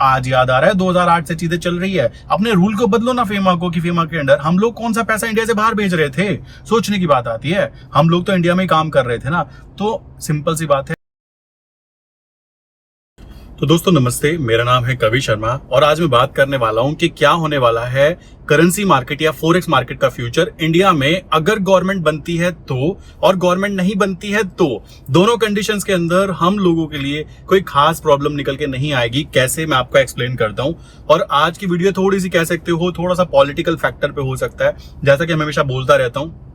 आज याद आ रहा है 2008 से चीजें चल रही है। अपने रूल को बदलो ना फेमा को, कि फेमा के अंडर हम लोग कौन सा पैसा इंडिया से बाहर भेज रहे थे। सोचने की बात आती है, हम लोग तो इंडिया में ही काम कर रहे थे ना। तो सिंपल सी बात है। तो दोस्तों नमस्ते, मेरा नाम है कवि शर्मा और आज मैं बात करने वाला हूं कि क्या होने वाला है करेंसी मार्केट या फॉरेक्स मार्केट का फ्यूचर इंडिया में अगर गवर्नमेंट बनती है तो, और गवर्नमेंट नहीं बनती है तो। दोनों कंडीशंस के अंदर हम लोगों के लिए कोई खास प्रॉब्लम निकल के नहीं आएगी। कैसे, मैं आपको एक्सप्लेन करता हूं। और आज की वीडियो थोड़ी सी कह सकते हो थोड़ा सा पॉलिटिकल फैक्टर पे हो सकता है। जैसा कि मैं हमेशा बोलता रहता हूं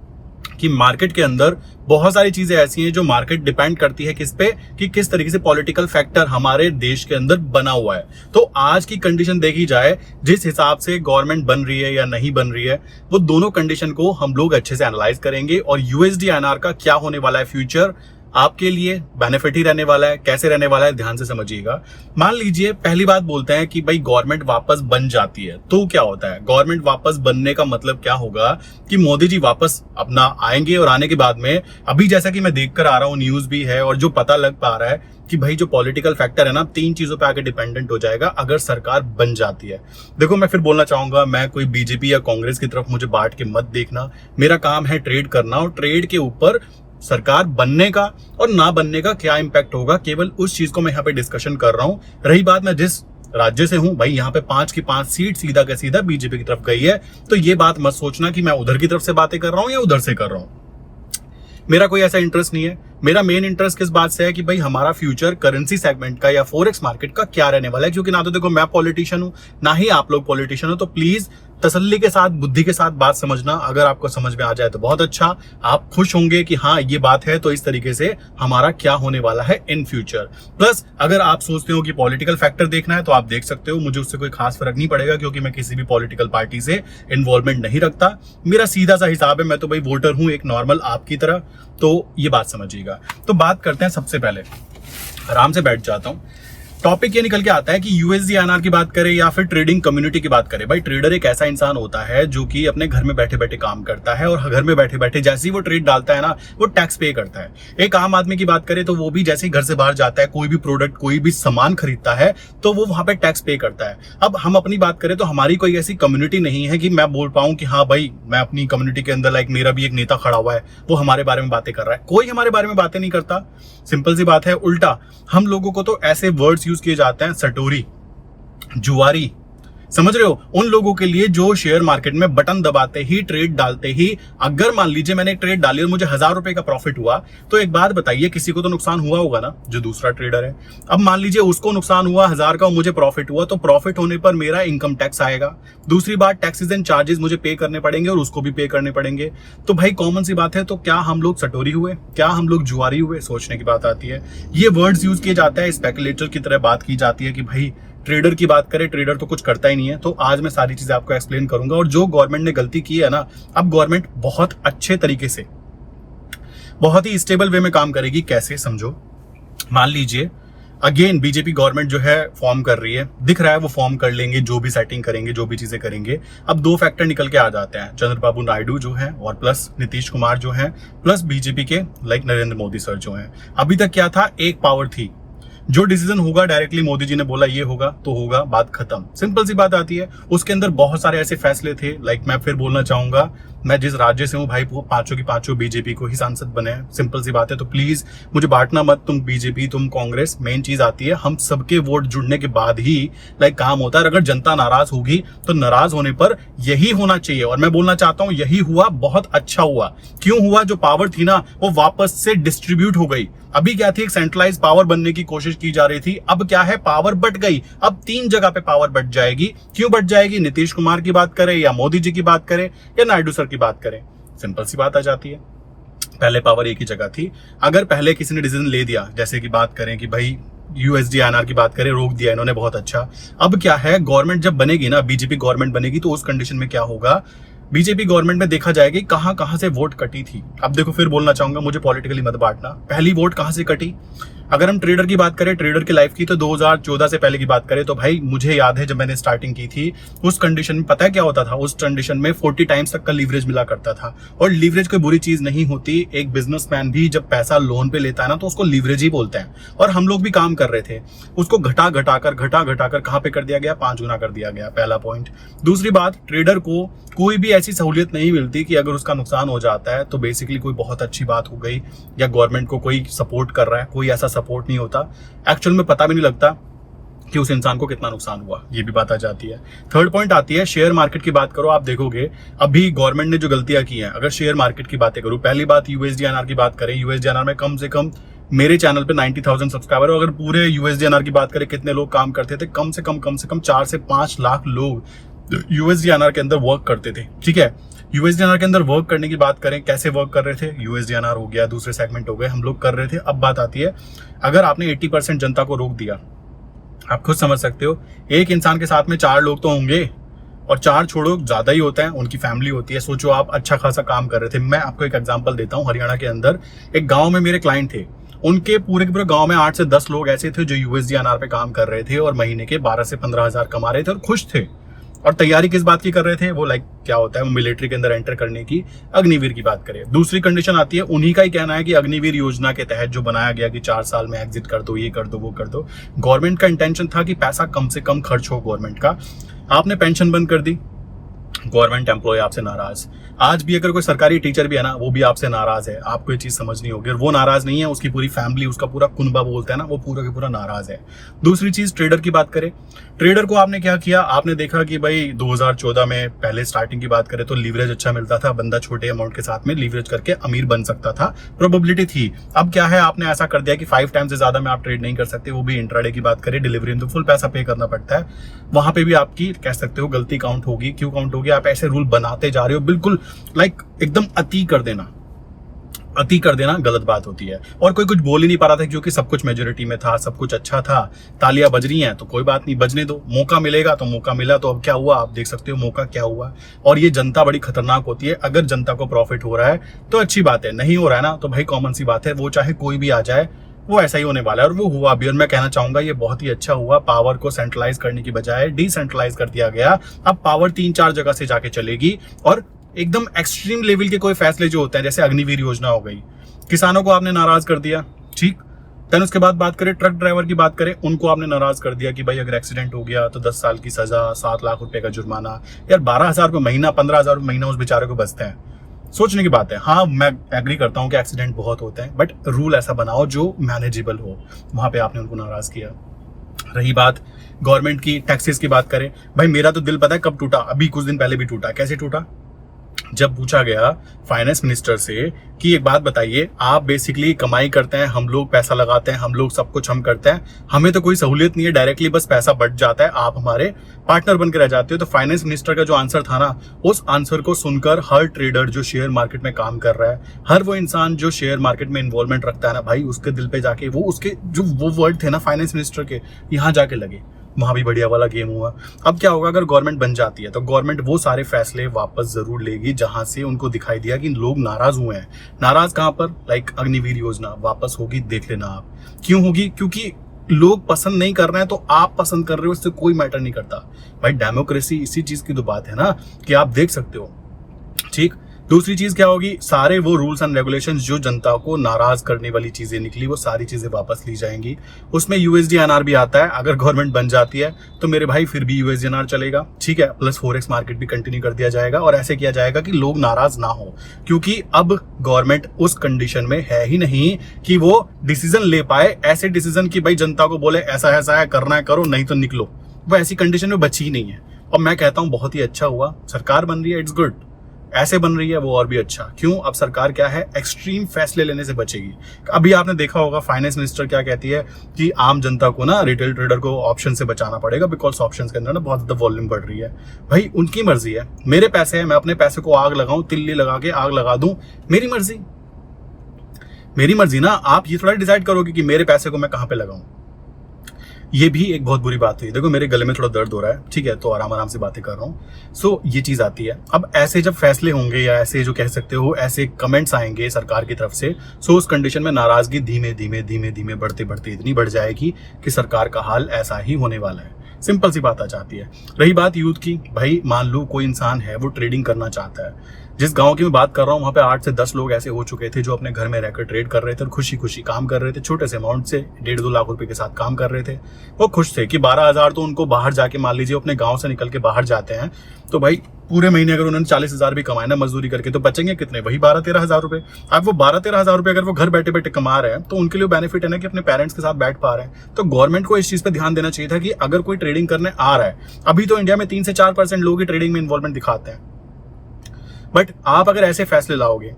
कि मार्केट के अंदर बहुत सारी चीजें ऐसी हैं जो मार्केट डिपेंड करती है किस पे, कि किस तरीके से पॉलिटिकल फैक्टर हमारे देश के अंदर बना हुआ है। तो आज की कंडीशन देखी जाए, जिस हिसाब से गवर्नमेंट बन रही है या नहीं बन रही है, वो दोनों कंडीशन को हम लोग अच्छे से एनालाइज करेंगे। और यूएसडी आईएनआर का क्या होने वाला है फ्यूचर, आपके लिए बेनिफिट ही रहने वाला है। कैसे रहने वाला है, ध्यान से समझिएगा। मान लीजिए पहली बात बोलते हैं कि भाई गवर्नमेंट वापस बन जाती है तो क्या होता है। गवर्नमेंट वापस बनने का मतलब क्या होगा कि मोदी जी वापस अपना आएंगे और आने के बाद में अभी जैसा कि मैं देखकर आ रहा हूं, न्यूज भी है और जो पता लग पा रहा है कि भाई जो पॉलिटिकल फैक्टर है ना, 3 चीजों पे आगे डिपेंडेंट हो जाएगा अगर सरकार बन जाती है। देखो, मैं फिर बोलना चाहूंगा, मैं कोई बीजेपी या कांग्रेस की तरफ मुझे बांट के मत देखना। मेरा काम है ट्रेड करना और ट्रेड के ऊपर सरकार बनने का और ना बनने का क्या इंपैक्ट होगा, केवल उस चीज को मैं यहाँ पे डिस्कशन कर रहा हूं। रही बात मैं जिस राज्य से हूं, भाई यहाँ पे 5 की 5 सीट सीधा का सीधा बीजेपी की तरफ गई है। तो ये बात मत सोचना कि मैं उधर की तरफ से बातें कर रहा हूं या उधर से कर रहा हूं। मेरा कोई ऐसा इंटरेस्ट नहीं है। मेरा मेन इंटरेस्ट किस बात से है कि भाई हमारा फ्यूचर करेंसी सेगमेंट का या फॉरेक्स मार्केट का क्या रहने वाला है। क्योंकि ना तो देखो मैं पॉलिटिशियन हूं, ना ही आप लोग पॉलिटिशियन हो। तो प्लीज तसल्ली के साथ, बुद्धि के साथ बात समझना। अगर आपको समझ में आ जाए तो बहुत अच्छा, आप खुश होंगे कि हाँ ये बात है। तो इस तरीके से हमारा क्या होने वाला है इन फ्यूचर। प्लस अगर आप सोचते हो कि पॉलिटिकल फैक्टर देखना है तो आप देख सकते हो, मुझे उससे कोई खास फर्क नहीं पड़ेगा क्योंकि मैं किसी भी पॉलिटिकल पार्टी से इन्वॉल्वमेंट नहीं रखता। मेरा सीधा सा हिसाब है, मैं तो भाई वोटर हूं, एक नॉर्मल आपकी तरह। तो ये बात समझिएगा। तो बात करते हैं, सबसे पहले आराम से बैठ जाता हूं। टॉपिक ये निकल के आता है कि यूएसडी आईएनआर की बात करें या फिर ट्रेडिंग कम्युनिटी की बात करें। भाई ट्रेडर एक ऐसा इंसान होता है जो कि अपने घर में बैठे बैठे काम करता है और घर में बैठे बैठे जैसे ही वो ट्रेड डालता है ना, वो टैक्स पे करता है। एक आम आदमी की बात करें तो वो भी जैसे ही घर से बाहर जाता है, कोई भी प्रोडक्ट, कोई भी सामान खरीदता है तो वो वहां पे टैक्स पे करता है। अब हम अपनी बात करें तो हमारी कोई ऐसी कम्युनिटी नहीं है कि मैं बोल पाऊं कि हाँ भाई मैं अपनी कम्युनिटी के अंदर, लाइक मेरा भी एक नेता खड़ा हुआ है, वो हमारे बारे में बातें कर रहा है। कोई हमारे बारे में बातें नहीं करता। सिंपल सी बात है। उल्टा हम लोगों को तो ऐसे वर्ड्स यूज किए जाते हैं, सटोरी, जुआरी, समझ रहे हो, उन लोगों के लिए जो शेयर मार्केट में बटन दबाते ही, ट्रेड डालते ही, अगर मान लीजिए मैंने एक ट्रेड डाली और मुझे 1000 रुपए का प्रॉफिट हुआ, तो एक बात बताइए, किसी को तो नुकसान हुआ होगा ना, जो दूसरा ट्रेडर है। अब मान लीजिए उसको नुकसान हुआ 1000 का और मुझे प्रॉफिट हुआ, तो प्रॉफिट होने पर मेरा इनकम टैक्स आएगा। दूसरी बात, टैक्सेस एंड चार्जेस मुझे पे करने पड़ेंगे और उसको भी पे करने पड़ेंगे। तो भाई कॉमन सी बात है। तो क्या हम लोग सटोरी हुए, क्या हम लोग जुआरी हुए? सोचने की बात आती है। ये वर्ड्स यूज किए जाते हैं, स्पेकुलेटर की तरह बात की जाती है कि भाई ट्रेडर की बात करें, ट्रेडर तो कुछ करता ही नहीं है। तो आज मैं सारी चीजें आपको एक्सप्लेन करूंगा। और जो गवर्नमेंट ने गलती की है ना, अब गवर्नमेंट बहुत अच्छे तरीके से, बहुत ही स्टेबल वे में काम करेगी। कैसे, समझो। मान लीजिए अगेन बीजेपी गवर्नमेंट जो है फॉर्म कर रही है, दिख रहा है वो फॉर्म कर लेंगे, जो भी सेटिंग करेंगे, जो भी चीजें करेंगे। अब 2 फैक्टर निकल के आ जाते हैं, चंद्रबाबू नायडू जो है और प्लस नीतीश कुमार जो है, प्लस बीजेपी के लाइक नरेंद्र मोदी सर जो है। अभी तक क्या था, एक पावर थी। जो डिसीजन होगा डायरेक्टली मोदी जी ने बोला ये होगा तो होगा, बात खत्म। सिंपल सी बात आती है। उसके अंदर बहुत सारे ऐसे फैसले थे, लाइक मैं फिर बोलना चाहूंगा, मैं जिस राज्य से हूं भाई, वो 5 की 5 बीजेपी को ही सांसद बने हैं। सिंपल सी बात है। तो प्लीज मुझे बांटना मत, तुम बीजेपी, तुम कांग्रेस। मेन चीज आती है, हम सबके वोट जुड़ने के बाद ही लाइक काम होता है। अगर जनता नाराज होगी तो नाराज होने पर यही होना चाहिए। और मैं बोलना चाहता हूं यही हुआ, बहुत अच्छा हुआ। क्यों हुआ? जो पावर थी ना वो वापस से डिस्ट्रीब्यूट हो गई। अभी क्या थी, एक सेंट्रलाइज पावर बनने की कोशिश की जा रही थी। अब क्या है, पावर बट गई। अब 3 जगह पे पावर बट जाएगी। क्यों बट जाएगी? नीतीश कुमार की बात करें या मोदी जी की बात करें या नायडू सर की बात करें, सिंपल सी बात आ जाती है। पहले पावर एक ही जगह थी। अगर पहले किसी ने डिसीजन ले दिया, जैसे कि बात करें कि भाई यूएसडी आईएनआर की बात करें, रोक दिया इन्होंने, बहुत अच्छा। अब क्या है, गवर्नमेंट जब बनेगी ना, बीजेपी गवर्नमेंट बनेगी, तो उस कंडीशन में क्या होगा, बीजेपी गवर्नमेंट में देखा जाएगा कहां कहां से वोट कटी थी। अब देखो, फिर बोलना चाहूंगा, मुझे पॉलिटिकली मत बांटना। पहली वोट कहां से कटी? अगर हम ट्रेडर की बात करें, ट्रेडर की लाइफ की, तो 2014 से पहले की बात करें तो भाई मुझे याद है जब मैंने स्टार्टिंग की थी उस कंडीशन में पता है क्या होता था, उस कंडीशन में 40 टाइम्स तक का लीवरेज मिला करता था। और लीवरेज कोई बुरी चीज नहीं होती, एक बिजनेसमैन भी जब पैसा लोन पे लेता है ना तो उसको लीवरेज ही बोलते हैं। और हम लोग भी काम कर रहे थे, उसको घटा घटाकर कहां पे कर दिया गया, 5 गुना कर दिया गया, पहला पॉइंट। दूसरी बात, ट्रेडर को कोई भी ऐसी सहूलियत नहीं मिलती कि अगर उसका नुकसान हो जाता है तो बेसिकली कोई बहुत अच्छी बात हो गई या गवर्नमेंट को कोई सपोर्ट कर रहा है, कोई ऐसा सपोर्ट नहीं होता। एक्चुअल में पता भी नहीं लगता कि उस इंसान को कितना नुकसान हुआ, ये भी बात आ जाती है। थर्ड पॉइंट आती है शेयर मार्केट की बात करो, आप देखोगे अभी गवर्नमेंट ने जो गलतियां की हैं, अगर शेयर मार्केट की बातें करूं, पहली बात यूएसडीएनआर की बात करें, यूएसडीएनआर में कम से कम मेरे चैनल पे 90,000 सब्सक्राइबर, अगर पूरे यूएसडीएनआर की बात करें कितने लोग काम करते थे, कम से कम 4 से 5 लाख लोग यूएसडीएनआर के अंदर वर्क करते थे। ठीक है, यूएसडीएनआर के अंदर वर्क करने की बात करें, कैसे वर्क कर रहे थे, यूएसडीएनआर हो गया, दूसरे सेगमेंट हो गए, हम लोग कर रहे थे। अब बात आती है, अगर आपने 80% जनता को रोक दिया, आप खुद समझ सकते हो, एक इंसान के साथ में 4 लोग तो होंगे, और 4 छोड़ो ज्यादा ही होता है, उनकी फैमिली होती है। सोचो आप अच्छा खासा काम कर रहे थे। मैं आपको एक एग्जांपल देता हूँ, हरियाणा के अंदर एक गांव में मेरे क्लाइंट थे, उनके पूरे के पूरे गांव में 8 से 10 लोग ऐसे थे जो यूएसडीएनआर पे काम कर रहे थे और महीने के 12 से 15 हजार कमा रहे थे और खुश थे। और तैयारी किस बात की कर रहे थे, वो क्या होता है, वो मिलिट्री के अंदर एंटर करने की, अग्निवीर की बात करें। दूसरी कंडीशन आती है, उन्हीं का ही कहना है कि अग्निवीर योजना के तहत जो बनाया गया कि 4 साल में एग्जिट कर दो, ये कर दो, वो कर दो। गवर्नमेंट का इंटेंशन था कि पैसा कम से कम खर्च हो गवर्नमेंट का। आपने पेंशन बंद कर दी, गवर्नमेंट एम्प्लॉय आपसे नाराज। आज भी अगर कोई सरकारी टीचर भी है ना, वो भी आपसे नाराज है। आपको ये चीज समझनी होगी। और वो नाराज नहीं है, उसकी पूरी फैमिली, उसका पूरा कुनबा बोलता है ना, वो पूरा का पूरा नाराज है। दूसरी चीज, ट्रेडर की बात करें, ट्रेडर को आपने क्या किया, आपने देखा कि भाई 2014 में पहले स्टार्टिंग की बात करें तो लीवरेज अच्छा मिलता था, बंदा छोटे अमाउंट के साथ में लीवरेज करके अमीर बन सकता था, प्रोबेबिलिटी थी। अब क्या है, आपने ऐसा कर दिया कि 5 टाइम से ज्यादा में आप ट्रेड नहीं कर सकते, वो भी इंट्राडे की बात करें, डिलीवरी में तो फुल पैसा पे करना पड़ता है। वहां पे भी आपकी कह सकते हो गलती काउंट होगी। क्यों काउंट होगी, आप ऐसे रूल बनाते जा रहे हो, बिल्कुल एकदम अति कर देना गलत बात होती है। और कोई कुछ बोल ही नहीं पा रहा था क्योंकि सब कुछ मेजोरिटी में था, सब कुछ अच्छा था, तालियां बज रही हैं तो कोई बात नहीं, बजने दो, मौका मिलेगा तो मौका मिला। तो अब क्या हुआ, आप देख सकते हो मौका क्या हुआ। और ये जनता बड़ी खतरनाक होती है, अगर जनता को प्रॉफिट हो रहा है तो अच्छी बात है, नहीं हो रहा है ना तो भाई कॉमन सी बात है, वो चाहे कोई भी आ जाए, वो ऐसा ही होने वाला है। और वो हुआ भी, और मैं कहना चाहूंगा ये बहुत ही अच्छा हुआ। पावर को सेंट्रलाइज करने की बजाय डिसेंट्रलाइज कर दिया गया। अब पावर 3-4 जगह से जाके चलेगी। और एकदम एक्सट्रीम लेवल के कोई फैसले जो होते हैं, जैसे अग्निवीर योजना हो गई, किसानों को आपने नाराज कर दिया, ठीक। देन उसके बाद बात करें ट्रक ड्राइवर की बात करें, उनको आपने नाराज कर दिया कि भाई अगर एक्सीडेंट हो गया तो 10 साल की सजा, 7 लाख रुपए का जुर्माना। यार 12,000 रुपये महीना, 15,000 रुपये महीना उस बेचारे को बचते हैं। सोचने की बात है। हाँ, मैं एग्री करता हूँ कि एक्सीडेंट बहुत होते हैं, बट रूल ऐसा बनाओ जो मैनेजेबल हो। वहां पे आपने उनको नाराज किया। रही बात गवर्नमेंट की टैक्सेस की बात करें, भाई मेरा तो दिल पता है कब टूटा, अभी कुछ दिन पहले भी टूटा। कैसे टूटा, जब पूछा गया फाइनेंस मिनिस्टर से कि एक बात बताइए, आप बेसिकली कमाई करते हैं, हम लोग पैसा लगाते हैं, हम लोग सब कुछ हम करते हैं, हमें तो कोई सहूलियत नहीं है, डायरेक्टली बस पैसा बढ़ जाता है, आप हमारे पार्टनर बनकर रह जाते हो। तो फाइनेंस मिनिस्टर का जो आंसर था ना, उस आंसर को सुनकर हर ट्रेडर जो शेयर मार्केट में काम कर रहा है, हर वो इंसान जो शेयर मार्केट में इन्वॉल्वमेंट रखता है ना भाई, उसके दिल पे जाके वो उसके जो वो वर्ड थे ना फाइनेंस मिनिस्टर के, यहाँ जाके लगे। वहां भी बढ़िया वाला गेम हुआ। अब क्या होगा, अगर गवर्नमेंट बन जाती है तो गवर्नमेंट वो सारे फैसले वापस जरूर लेगी जहां से उनको दिखाई दिया कि लोग नाराज हुए हैं। नाराज कहां पर, अग्निवीर योजना वापस होगी, देख लेना आप। क्यों होगी, क्योंकि लोग पसंद नहीं कर रहे हैं तो आप पसंद कर रहे हो, इससे कोई मैटर नहीं करता भाई। डेमोक्रेसी इसी चीज की तो बात है ना कि आप देख सकते हो, ठीक। दूसरी चीज क्या होगी, सारे वो रूल्स एंड रेगुलेशंस जो जनता को नाराज करने वाली चीजें निकली, वो सारी चीजें वापस ली जाएंगी। उसमें यूएसडीएनआर भी आता है। अगर गवर्नमेंट बन जाती है तो मेरे भाई फिर भी यूएसडीएनआर चलेगा, ठीक है, प्लस फॉरेक्स मार्केट भी कंटिन्यू कर दिया जाएगा। और ऐसे किया जाएगा कि लोग नाराज ना हो, क्योंकि अब गवर्नमेंट उस कंडीशन में है ही नहीं कि वो डिसीजन ले पाए, ऐसे डिसीजन की भाई जनता को बोले ऐसा ऐसा है, करना है करो, नहीं तो निकलो। वो ऐसी कंडीशन में बची ही नहीं है। और मैं कहता हूं बहुत ही अच्छा हुआ, सरकार बन रही है, इट्स गुड। ऐसे बन रही है वो और भी अच्छा। क्यों, अब सरकार क्या है, एक्सट्रीम फैसले लेने से बचेगी। अभी आपने देखा होगा फाइनेंस मिनिस्टर क्या कहती है कि आम जनता को ना, रिटेल ट्रेडर को ऑप्शन से बचाना पड़ेगा, बिकॉज ऑप्शंस के अंदर ना बहुत ज्यादा वॉल्यूम बढ़ रही है। भाई उनकी मर्जी है, मेरे पैसे हैं, मैं अपने पैसे को आग लगाऊं, तिल्ली लगा के आग लगा दूं, मेरी मर्जी, मेरी मर्जी ना। आप ये थोड़ा डिसाइड करोगे कि मेरे पैसे को मैं कहां पे लगाऊं। ये भी एक बहुत बुरी बात हुई। देखो मेरे गले में थोड़ा दर्द हो रहा है, ठीक है, तो आराम आराम से बातें कर रहा हूँ। सो ये चीज आती है। अब ऐसे जब फैसले होंगे या ऐसे जो कह सकते हो ऐसे कमेंट्स आएंगे सरकार की तरफ से, सो उस कंडीशन में नाराजगी धीमे धीमे धीमे धीमे बढ़ते बढ़ते इतनी बढ़ जाएगी कि सरकार का हाल ऐसा ही होने वाला है। सिंपल सी बात आ जाती है। रही बात यूथ की, भाई मान लो कोई इंसान है वो ट्रेडिंग करना चाहता है। जिस गांव की मैं बात कर रहा हूँ वहां पे 8 से 10 लोग ऐसे हो चुके थे जो अपने घर में रहकर ट्रेड कर रहे थे और खुशी खुशी काम कर रहे थे। छोटे से अमाउंट से 1.5-2 लाख रुपए के साथ काम कर रहे थे। वो खुश थे कि 12,000 तो उनको बाहर जाके, मान लीजिए अपने गांव से निकल के बाहर जाते हैं तो भाई पूरे महीने अगर उन्होंने 40,000 भी कमाए ना मजदूरी करके, तो बचेंगे कितने? वही 12-13 हजार रुपए। अब वो 12-13 हजार रुपए अगर वो घर बैठे बैठे कमा रहे हैं तो उनके लिए बेनिफिट है ना कि अपने पेरेंट्स के साथ बैठ पा रहे हैं। तो गवर्नमेंट को इस चीज पे ध्यान देना चाहिए था कि अगर कोई ट्रेडिंग करने आ रहा है, अभी तो इंडिया में 3 से 4% लोग ही ट्रेडिंग में इन्वॉल्वमेंट दिखाते हैं, बट आप अगर ऐसे फैसले लाओगे,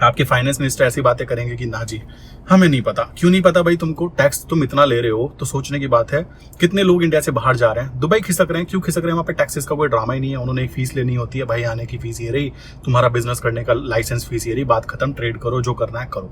आपके फाइनेंस मिनिस्टर ऐसी बातें करेंगे कि ना जी हमें नहीं पता। क्यों नहीं पता भाई? तुमको टैक्स तुम इतना ले रहे हो तो सोचने की बात है। कितने लोग इंडिया से बाहर जा रहे हैं, दुबई खिसक रहे हैं। क्यों खिसक रहे हैं? वहां पे टैक्सेस का कोई ड्रामा ही नहीं है। उन्होंने एक फीस लेनी होती है, भाई आने की फीस ये रही, तुम्हारा बिजनेस करने का लाइसेंस फीस ये रही, बात खत्म, ट्रेड करो, जो करना है करो।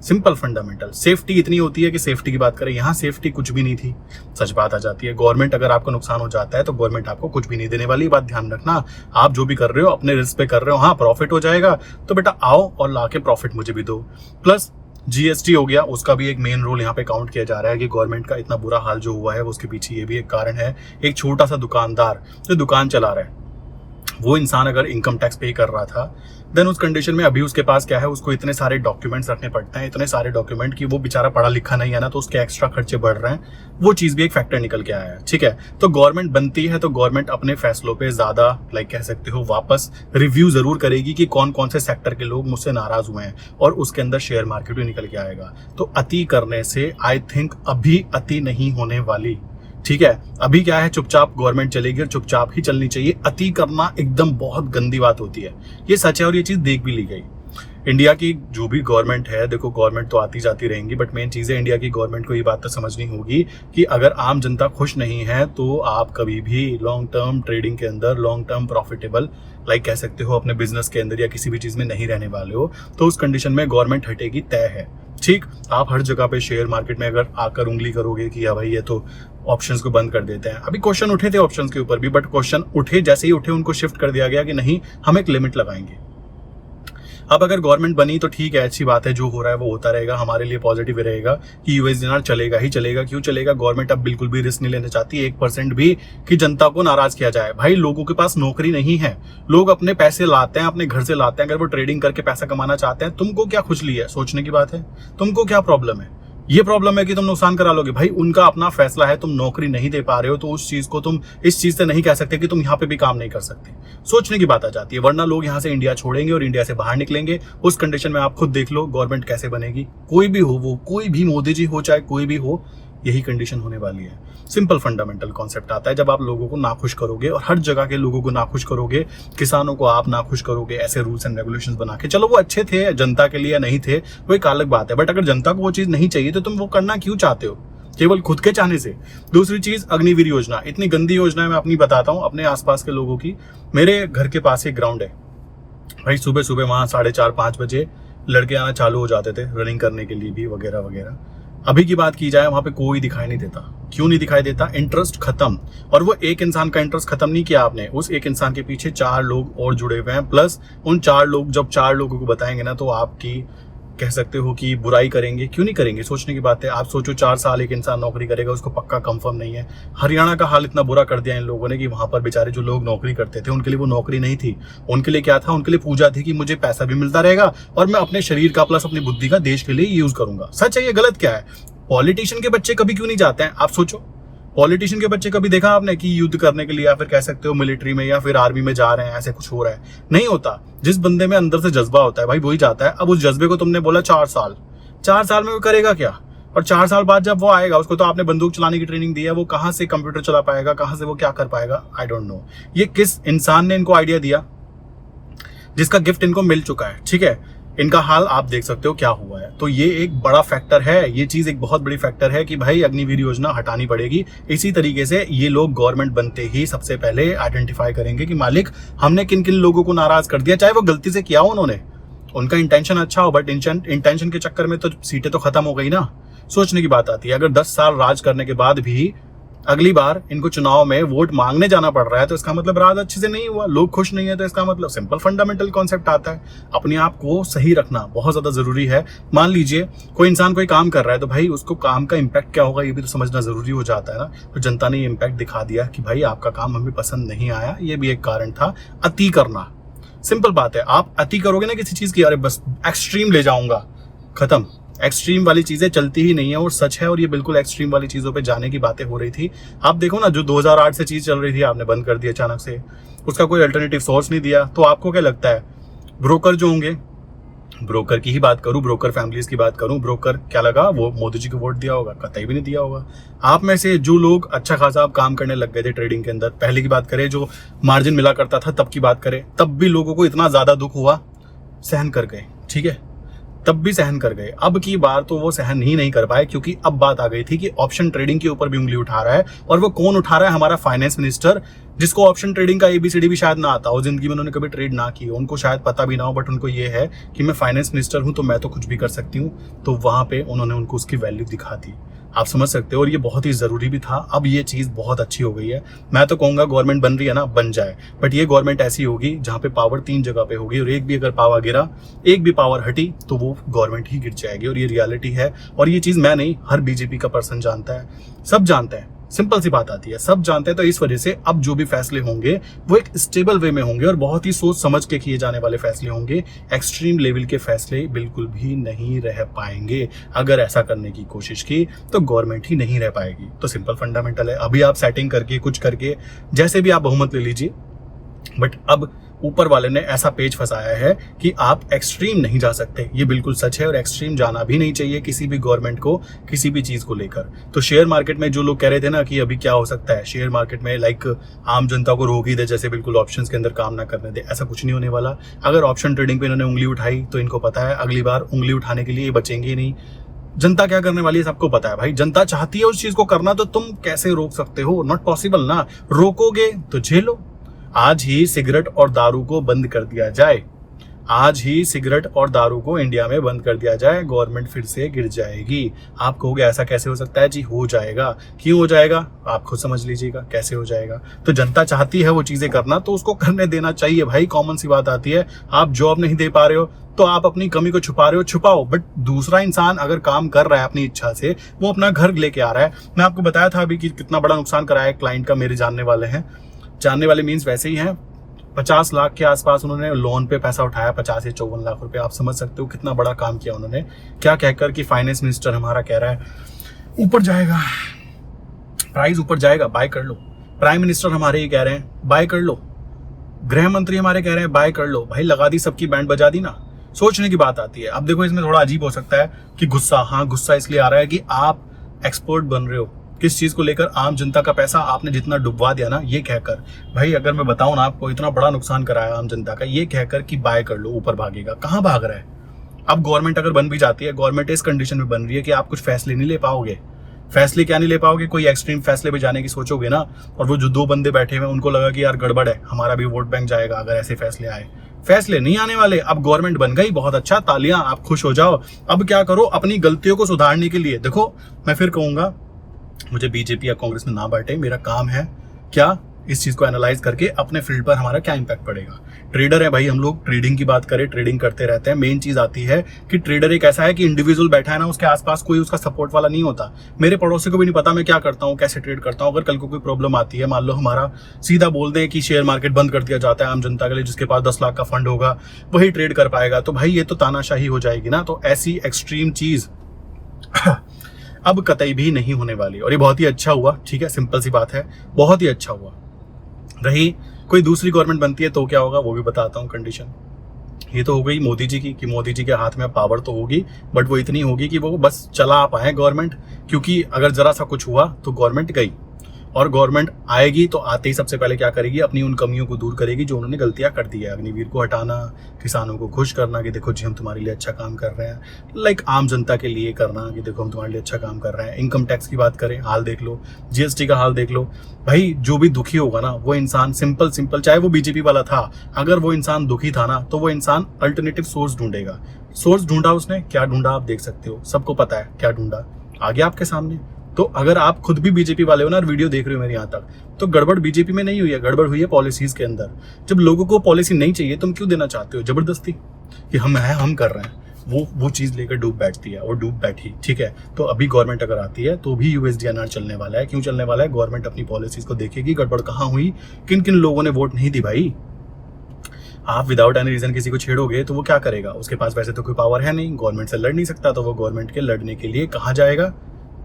Simple fundamental. सेफ्टी इतनी होती है कि सेफ्टी की बात करें, यहाँ सेफ्टी कुछ भी नहीं थी। सच बात आ जाती है। गवर्नमेंट अगर आपको नुकसान हो जाता है तो गवर्नमेंट आपको कुछ भी नहीं देने वाली। बात ध्यान रखना, आप जो भी कर रहे हो अपने रिस्क पे कर रहे हो। हाँ प्रॉफिट हो जाएगा तो बेटा आओ और लाके प्रॉफिट मुझे भी दो। प्लस जीएसटी हो गया, उसका भी एक मेन रोल यहाँ पे काउंट किया जा रहा है कि गवर्नमेंट का इतना बुरा हाल जो हुआ है उसके पीछे ये भी एक कारण है। एक छोटा सा दुकानदार जो दुकान चला रहा है, वो इंसान अगर इनकम टैक्स पे कर रहा था, देन उस कंडीशन में अभी उसके पास क्या है, उसको इतने सारे डॉक्यूमेंट्स रखने पड़ते हैं, इतने सारे डॉक्यूमेंट कि वो बेचारा पढ़ा लिखा नहीं है ना, तो उसके एक्स्ट्रा खर्चे बढ़ रहे हैं। वो चीज भी एक फैक्टर निकल के आया है। ठीक है, तो गवर्नमेंट बनती है तो गवर्नमेंट अपने फैसलों पे ज्यादा कह सकते हो वापस रिव्यू जरूर करेगी कि कौन कौन से सेक्टर के लोग मुझसे नाराज हुए हैं, और उसके अंदर शेयर मार्केट भी निकल के आएगा। तो अति करने से आई थिंक अभी अति नहीं होने वाली। ठीक है, अभी क्या है, चुपचाप गवर्नमेंट चलेगी और चुपचाप ही चलनी चाहिए। अति करना एकदम बहुत गंदी बात होती है, ये सच है और ये चीज देख भी ली गई। इंडिया की जो भी गवर्नमेंट है, देखो गवर्नमेंट तो आती जाती रहेंगी, बट मेन चीज है इंडिया की गवर्नमेंट को ये बात तो समझनी होगी कि अगर आम जनता खुश नहीं है तो आप कभी भी लॉन्ग टर्म ट्रेडिंग के अंदर, लॉन्ग टर्म प्रॉफिटेबल कह सकते हो अपने बिजनेस के अंदर या किसी भी चीज में नहीं रहने वाले हो। तो उस कंडीशन में गवर्नमेंट हटेगी तय है। ठीक, आप हर जगह पे शेयर मार्केट में अगर आकर उंगली करोगे कि या भाई ये तो ऑप्शंस को बंद कर देते हैं। अभी क्वेश्चन उठे थे ऑप्शंस के ऊपर भी, बट क्वेश्चन उठे, जैसे ही उठे उनको शिफ्ट कर दिया गया कि नहीं हम एक लिमिट लगाएंगे। अब अगर गवर्नमेंट बनी तो ठीक है, अच्छी बात है, जो हो रहा है वो होता रहेगा, हमारे लिए पॉजिटिव रहेगा कि यूएस दिनार चलेगा ही चलेगा। क्यों चलेगा? गवर्नमेंट अब बिल्कुल भी रिस्क नहीं लेना चाहती 1% भी कि जनता को नाराज किया जाए। भाई लोगों के पास नौकरी नहीं है, लोग अपने पैसे लाते हैं, अपने घर से लाते हैं। अगर वो ट्रेडिंग करके पैसा कमाना चाहते हैं, तुमको क्या खुजली है? सोचने की बात है, तुमको क्या प्रॉब्लम है? ये प्रॉब्लम है कि तुम नुकसान करा लोगे। भाई उनका अपना फैसला है, तुम नौकरी नहीं दे पा रहे हो तो उस चीज को तुम इस चीज से नहीं कह सकते कि तुम यहाँ पे भी काम नहीं कर सकते। सोचने की बात आ जाती है, वरना लोग यहाँ से इंडिया छोड़ेंगे और इंडिया से बाहर निकलेंगे। उस कंडीशन में आप खुद देख लो गवर्नमेंट कैसे बनेगी। कोई भी हो, वो कोई भी मोदी जी हो चाहे कोई भी हो, यही कंडीशन होने वाली है। सिंपल फंडामेंटल कॉन्सेप्ट आता है, जब आप लोगों को नाखुश करोगे और हर जगह के लोगों को नाखुश करोगे, किसानों को आप नाखुश करोगे ऐसे रूल्स एंड रेगुलेशंस बना के, चलो वो अच्छे थे जनता के लिए या नहीं थे वो एक अलग बात है, बट अगर जनता को वो चीज नहीं चाहिए तो तुम वो करना क्यों चाहते हो? केवल खुद के चाहने से। दूसरी चीज, अग्निवीर योजना, इतनी गंदी योजना है। मैं अपनी बताता हूँ अपने आसपास के लोगों की। मेरे घर के पास एक ग्राउंड है भाई, सुबह सुबह वहां 4:30-5 बजे लड़के आना चालू हो जाते थे रनिंग करने के लिए भी, वगैरह वगैरह। अभी की बात की जाए, वहां पे कोई दिखाई नहीं देता। क्यों नहीं दिखाई देता? इंटरेस्ट खत्म। और वो एक इंसान का इंटरेस्ट खत्म नहीं किया आपने, उस एक इंसान के पीछे 4 लोग और जुड़े हुए हैं। प्लस उन 4 लोग जब 4 लोगों को बताएंगे ना तो आपकी कह सकते हो कि बुराई करेंगे। क्यों नहीं करेंगे? सोचने की बात है। आप सोचो 4 साल एक इंसान नौकरी करेगा, उसको पक्का कंफर्म नहीं है। हरियाणा का हाल इतना बुरा कर दिया इन लोगों ने कि वहां पर बेचारे जो लोग नौकरी करते थे उनके लिए वो नौकरी नहीं थी। उनके लिए क्या था? उनके लिए पूजा थी कि मुझे पैसा भी मिलता रहेगा और मैं अपने शरीर का प्लस अपनी बुद्धि का देश के लिए यूज करूंगा। सच है, ये गलत क्या है? पॉलिटिशियन के बच्चे कभी क्यों नहीं जाते हैं? आप सोचो, पॉलिटिशियन के बच्चे कभी देखा आपने कि युद्ध करने के लिए या फिर कह सकते हो मिलिट्री में या फिर आर्मी में जा रहे हैं, ऐसे कुछ हो रहा है? नहीं होता। जिस बंदे में अंदर से जज्बा होता है भाई वही जाता है। अब उस जज्बे को तुमने बोला 4 साल में वो करेगा क्या? और 4 साल बाद जब वो आएगा, उसको तो आपने बंदूक चलाने की ट्रेनिंग दी है, वो कहां से कंप्यूटर चला पाएगा, कहां से वो क्या कर पाएगा? I don't know. ये किस इंसान ने इनको आइडिया दिया जिसका गिफ्ट इनको मिल चुका है? ठीक है, इनका हाल आप देख सकते हो क्या हुआ है। तो ये एक बड़ा फैक्टर है, ये चीज एक बहुत बड़ी फैक्टर है कि भाई अग्निवीर योजना हटानी पड़ेगी। इसी तरीके से ये लोग गवर्नमेंट बनते ही सबसे पहले आइडेंटिफाई करेंगे कि मालिक हमने किन किन लोगों को नाराज कर दिया, चाहे वो गलती से किया हो उन्होंने, उनका इंटेंशन अच्छा हो, बट इंटेंशन के चक्कर में तो सीटें तो खत्म हो गई ना। सोचने की बात आती है। अगर 10 साल राज करने के बाद भी अगली बार इनको चुनाव में वोट मांगने जाना पड़ रहा है तो इसका मतलब राज अच्छे से नहीं हुआ, लोग खुश नहीं है, तो इसका मतलब सिंपल फंडामेंटल कॉन्सेप्ट आता है, अपने आप को सही रखना बहुत ज्यादा जरूरी है। मान लीजिए कोई इंसान कोई काम कर रहा है तो भाई उसको काम का इम्पैक्ट क्या होगा ये भी तो समझना जरूरी हो जाता है ना। तो जनता ने ये इम्पैक्ट दिखा दिया कि भाई आपका काम हमें पसंद नहीं आया, ये भी एक कारण था। अति करना, सिंपल बात है, आप अति करोगे ना किसी चीज की, अरे बस एक्सट्रीम ले जाऊंगा, खत्म। एक्सट्रीम वाली चीजें चलती ही नहीं है और सच है, और ये बिल्कुल एक्सट्रीम वाली चीजों पे जाने की बातें हो रही थी। आप देखो ना, जो 2008 से चीज चल रही थी आपने बंद कर दिया अचानक से, उसका कोई अल्टरनेटिव सोर्स नहीं दिया। तो आपको क्या लगता है ब्रोकर जो होंगे, ब्रोकर की ही बात करूं, ब्रोकर फैमिलीज की बात करूं, ब्रोकर क्या लगा वो मोदी जी को वोट दिया होगा? कतई भी नहीं दिया होगा। आप में से जो लोग अच्छा खासा काम करने लग गए थे ट्रेडिंग के अंदर, पहले की बात करें जो मार्जिन मिला करता था तब की बात करें, तब भी लोगों को इतना ज्यादा दुख हुआ, सहन कर गए, ठीक है, तब भी सहन कर गए। अब की बार तो वो सहन ही नहीं कर पाए, क्योंकि अब बात आ गई थी कि ऑप्शन ट्रेडिंग के ऊपर भी उंगली उठा रहा है। और वो कौन उठा रहा है? हमारा फाइनेंस मिनिस्टर, जिसको ऑप्शन ट्रेडिंग का एबीसीडी भी शायद ना आता हो, जिंदगी में उन्होंने कभी ट्रेड ना की हो, उनको शायद पता भी ना हो, बट उनको ये है कि मैं फाइनेंस मिनिस्टर हूं तो मैं तो कुछ भी कर सकती हूँ। तो वहां पे उन्होंने उनको उसकी वैल्यू दिखा दी, आप समझ सकते हो। और ये बहुत ही जरूरी भी था। अब ये चीज बहुत अच्छी हो गई है। मैं तो कहूंगा गवर्नमेंट बन रही है ना, बन जाए, बट ये गवर्नमेंट ऐसी होगी जहां पे पावर 3 जगह पे होगी, और एक भी अगर पावर गिरा, एक भी पावर हटी तो वो गवर्नमेंट ही गिर जाएगी। और ये रियलिटी है, और ये चीज मैं नहीं, हर बीजेपी का पर्सन जानता है, सब जानते हैं। सिंपल सी बात आती है, सब जानते हैं। तो इस वजह से अब जो भी फैसले होंगे वो एक स्टेबल वे में होंगे और बहुत ही सोच समझ के किए जाने वाले फैसले होंगे। एक्सट्रीम लेवल के फैसले बिल्कुल भी नहीं रह पाएंगे। अगर ऐसा करने की कोशिश की तो गवर्नमेंट ही नहीं रह पाएगी। तो सिंपल फंडामेंटल है, अभी आप सेटिंग करके कुछ करके जैसे भी आप बहुमत ले लीजिए, बट अब ऊपर वाले ने ऐसा पेज फंसाया है कि आप एक्सट्रीम नहीं जा सकते। ये बिल्कुल सच है, और एक्सट्रीम जाना भी नहीं चाहिए किसी भी गवर्नमेंट को किसी भी चीज को लेकर। तो शेयर मार्केट में जो लोग कह रहे थे ना कि अभी क्या हो सकता है शेयर मार्केट में, लाइक आम जनता को रोक ही दे, जैसे बिल्कुल ऑप्शंस के अंदर काम ना करने दे, ऐसा कुछ नहीं होने वाला। अगर ऑप्शन ट्रेडिंग पे इन्होंने उंगली उठाई तो इनको पता है अगली बार उंगली उठाने के लिए बचेंगे ही नहीं। जनता क्या करने वाली है सबको पता है भाई। जनता चाहती है उस चीज को करना, तो तुम कैसे रोक सकते हो? नॉट पॉसिबल ना। रोकोगे तो झेलो। आज ही सिगरेट और दारू को बंद कर दिया जाए, आज ही सिगरेट और दारू को इंडिया में बंद कर दिया जाए, गवर्नमेंट फिर से गिर जाएगी। आप कहोगे ऐसा कैसे हो सकता है? जी हो जाएगा। क्यों हो जाएगा आप खुद समझ लीजिएगा कैसे हो जाएगा। तो जनता चाहती है वो चीजें करना, तो उसको करने देना चाहिए भाई। कॉमन सी बात आती है, आप जॉब नहीं दे पा रहे हो तो आप अपनी कमी को छुपा रहे हो, छुपाओ, बट दूसरा इंसान अगर काम कर रहा है अपनी इच्छा से, वो अपना घर लेके आ रहा है। मैं आपको बताया था अभी कि कितना बड़ा नुकसान कराया है क्लाइंट का, मेरे जानने वाले हैं। जानने वाले मीन्स वैसे ही हैं, 50 लाख के आसपास उन्होंने लोन पे पैसा उठाया, 50 या 54 लाख रुपए। आप समझ सकते हो कितना बड़ा काम किया उन्होंने। क्या कहकर कि फाइनेंस मिनिस्टर हमारा कह रहा है ऊपर जाएगा, प्राइस ऊपर जाएगा, बाय कर लो। प्राइम मिनिस्टर हमारे ही कह रहे हैं बाय कर लो। गृह मंत्री हमारे कह रहे हैं बाय कर लो। भाई लगा दी, सबकी बैंड बजा दी ना। सोचने की बात आती है। अब देखो इसमें थोड़ा अजीब हो सकता है कि गुस्सा, हाँ गुस्सा इसलिए आ रहा है कि आप एक्सपर्ट बन रहे हो किस चीज को लेकर, आम जनता का पैसा आपने जितना डुबवा दिया ना, ये कहकर भाई अगर मैं बताऊं ना आपको, इतना बड़ा नुकसान कराया आम जनता का, ये कहकर कि बाय कर लो ऊपर भागेगा। कहां भाग रहा है? अब गवर्नमेंट अगर बन भी जाती है, गवर्नमेंट इस कंडीशन में बन रही है कि आप कुछ फैसले नहीं ले पाओगे। फैसले क्या नहीं ले पाओगे? कोई एक्सट्रीम फैसले पे जाने की सोचोगे ना, और वो जो 2 बंदे बैठे हुए उनको लगा कि यार गड़बड़ है, हमारा भी वोट बैंक जाएगा अगर ऐसे फैसले आए। फैसले नहीं आने वाले। अब गवर्नमेंट बन गई, बहुत अच्छा, तालियां, आप खुश हो जाओ। अब क्या करो? अपनी गलतियों को सुधारने के लिए देखो, मैं फिर कहूंगा मुझे बीजेपी या कांग्रेस में ना बांटे, मेरा काम है क्या इस चीज को एनालाइज करके अपने फील्ड पर हमारा क्या इंपैक्ट पड़ेगा। ट्रेडर है भाई हम लोग, ट्रेडिंग की बात करें, ट्रेडिंग करते रहते हैं। मेन चीज आती है कि ट्रेडर एक ऐसा है कि इंडिविजुअल बैठा है ना, उसके आसपास कोई उसका सपोर्ट वाला नहीं होता। मेरे पड़ोसी को भी नहीं पता मैं क्या करता हूँ, कैसे ट्रेड करता हूँ। अगर कल को कोई प्रॉब्लम आती है, मान लो हमारा सीधा बोल दें कि शेयर मार्केट बंद कर दिया जाता है आम जनता के लिए, जिसके पास 10 लाख का फंड होगा वही ट्रेड कर पाएगा, तो भाई ये तो तानाशाही हो जाएगी ना। तो ऐसी एक्सट्रीम चीज अब कतई भी नहीं होने वाली, और ये बहुत ही अच्छा हुआ। ठीक है, सिंपल सी बात है, बहुत ही अच्छा हुआ। रही कोई दूसरी गवर्नमेंट बनती है तो क्या होगा वो भी बताता हूँ कंडीशन। ये तो हो गई मोदी जी की, कि मोदी जी के हाथ में पावर तो होगी, बट वो इतनी होगी कि वो बस चला पाए गवर्नमेंट, क्योंकि अगर जरा सा कुछ हुआ तो गवर्नमेंट गई। और गवर्नमेंट आएगी तो आते ही सबसे पहले क्या करेगी? अपनी उन कमियों को दूर करेगी जो उन्होंने गलतियां कर दी है। अग्निवीर को हटाना, किसानों को खुश करना कि देखो जी हम तुम्हारे लिए अच्छा काम कर रहे हैं, लाइक आम जनता के लिए करना कि देखो हम तुम्हारे लिए अच्छा काम कर रहे हैं। इनकम टैक्स की बात करें, हाल देख लो, जीएसटी का हाल देख लो। भाई जो भी दुखी होगा ना वो इंसान, सिंपल चाहे वो बीजेपी वाला था, अगर वो इंसान दुखी था ना तो वो इंसान अल्टरनेटिव सोर्स ढूंढेगा। सोर्स ढूंढा उसने, क्या ढूंढा आप देख सकते हो, सबको पता है क्या ढूंढा। आ गया आपके सामने। तो अगर आप खुद भी बीजेपी वाले हो ना और वीडियो देख रहे हो मेरे यहाँ तक, तो गड़बड़ बीजेपी में नहीं हुई है, गड़बड़ हुई है पॉलिसीज के अंदर। जब लोगों को पॉलिसी नहीं चाहिए, तुम क्यों देना चाहते हो जबरदस्ती कि हम कर रहे हैं? वो चीज लेकर डूब बैठती है और डूब बैठी, ठीक है। तो अभी गवर्नमेंट अगर आती है तो भी यूएसडीएनआर चलने वाला है। क्यों चलने वाला है? गवर्नमेंट अपनी पॉलिसीज को देखेगी, गड़बड़ कहाँ हुई, किन किन लोगों ने वोट नहीं दी भाई। आप विदाउट एनी रीजन किसी को छेड़ोगे तो वो क्या करेगा? उसके पास वैसे तो कोई पावर है नहीं, गवर्नमेंट से लड़ नहीं सकता, तो वो गवर्नमेंट के लड़ने के लिए कहाँ जाएगा?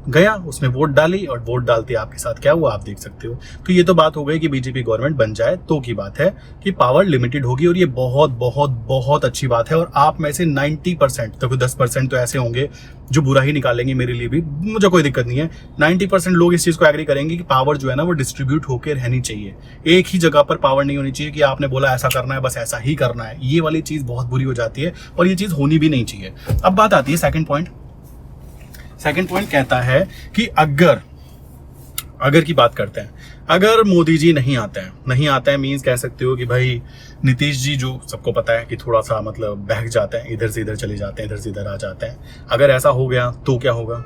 गया, उसने वोट डाली, और वोट डालते आपके साथ क्या हुआ आप देख सकते हो। तो ये तो बात हो गई कि बीजेपी गवर्नमेंट बन जाए तो की बात है कि पावर लिमिटेड होगी, और ये बहुत बहुत बहुत अच्छी बात है। और आप में से 90%, तो 10% तो ऐसे होंगे जो बुरा ही निकालेंगे, मेरे लिए भी मुझे कोई दिक्कत नहीं है। 90% लोग इस चीज को एग्री करेंगे कि पावर जो है ना वो डिस्ट्रीब्यूट होकर रहनी चाहिए, एक ही जगह पर पावर नहीं होनी चाहिए कि आपने बोला ऐसा करना है बस ऐसा ही करना है। ये वाली चीज बहुत बुरी हो जाती है और ये चीज होनी भी नहीं चाहिए। अब बात आती है सेकंड पॉइंट कहता है कि अगर की बात करते हैं, अगर मोदी जी नहीं आते हैं मीन्स कह सकते हो कि भाई नीतीश जी, जो सबको पता है कि थोड़ा सा मतलब बहक जाते हैं, इधर से इधर चले जाते हैं, इधर से इधर आ जाते हैं। अगर ऐसा हो गया तो क्या होगा?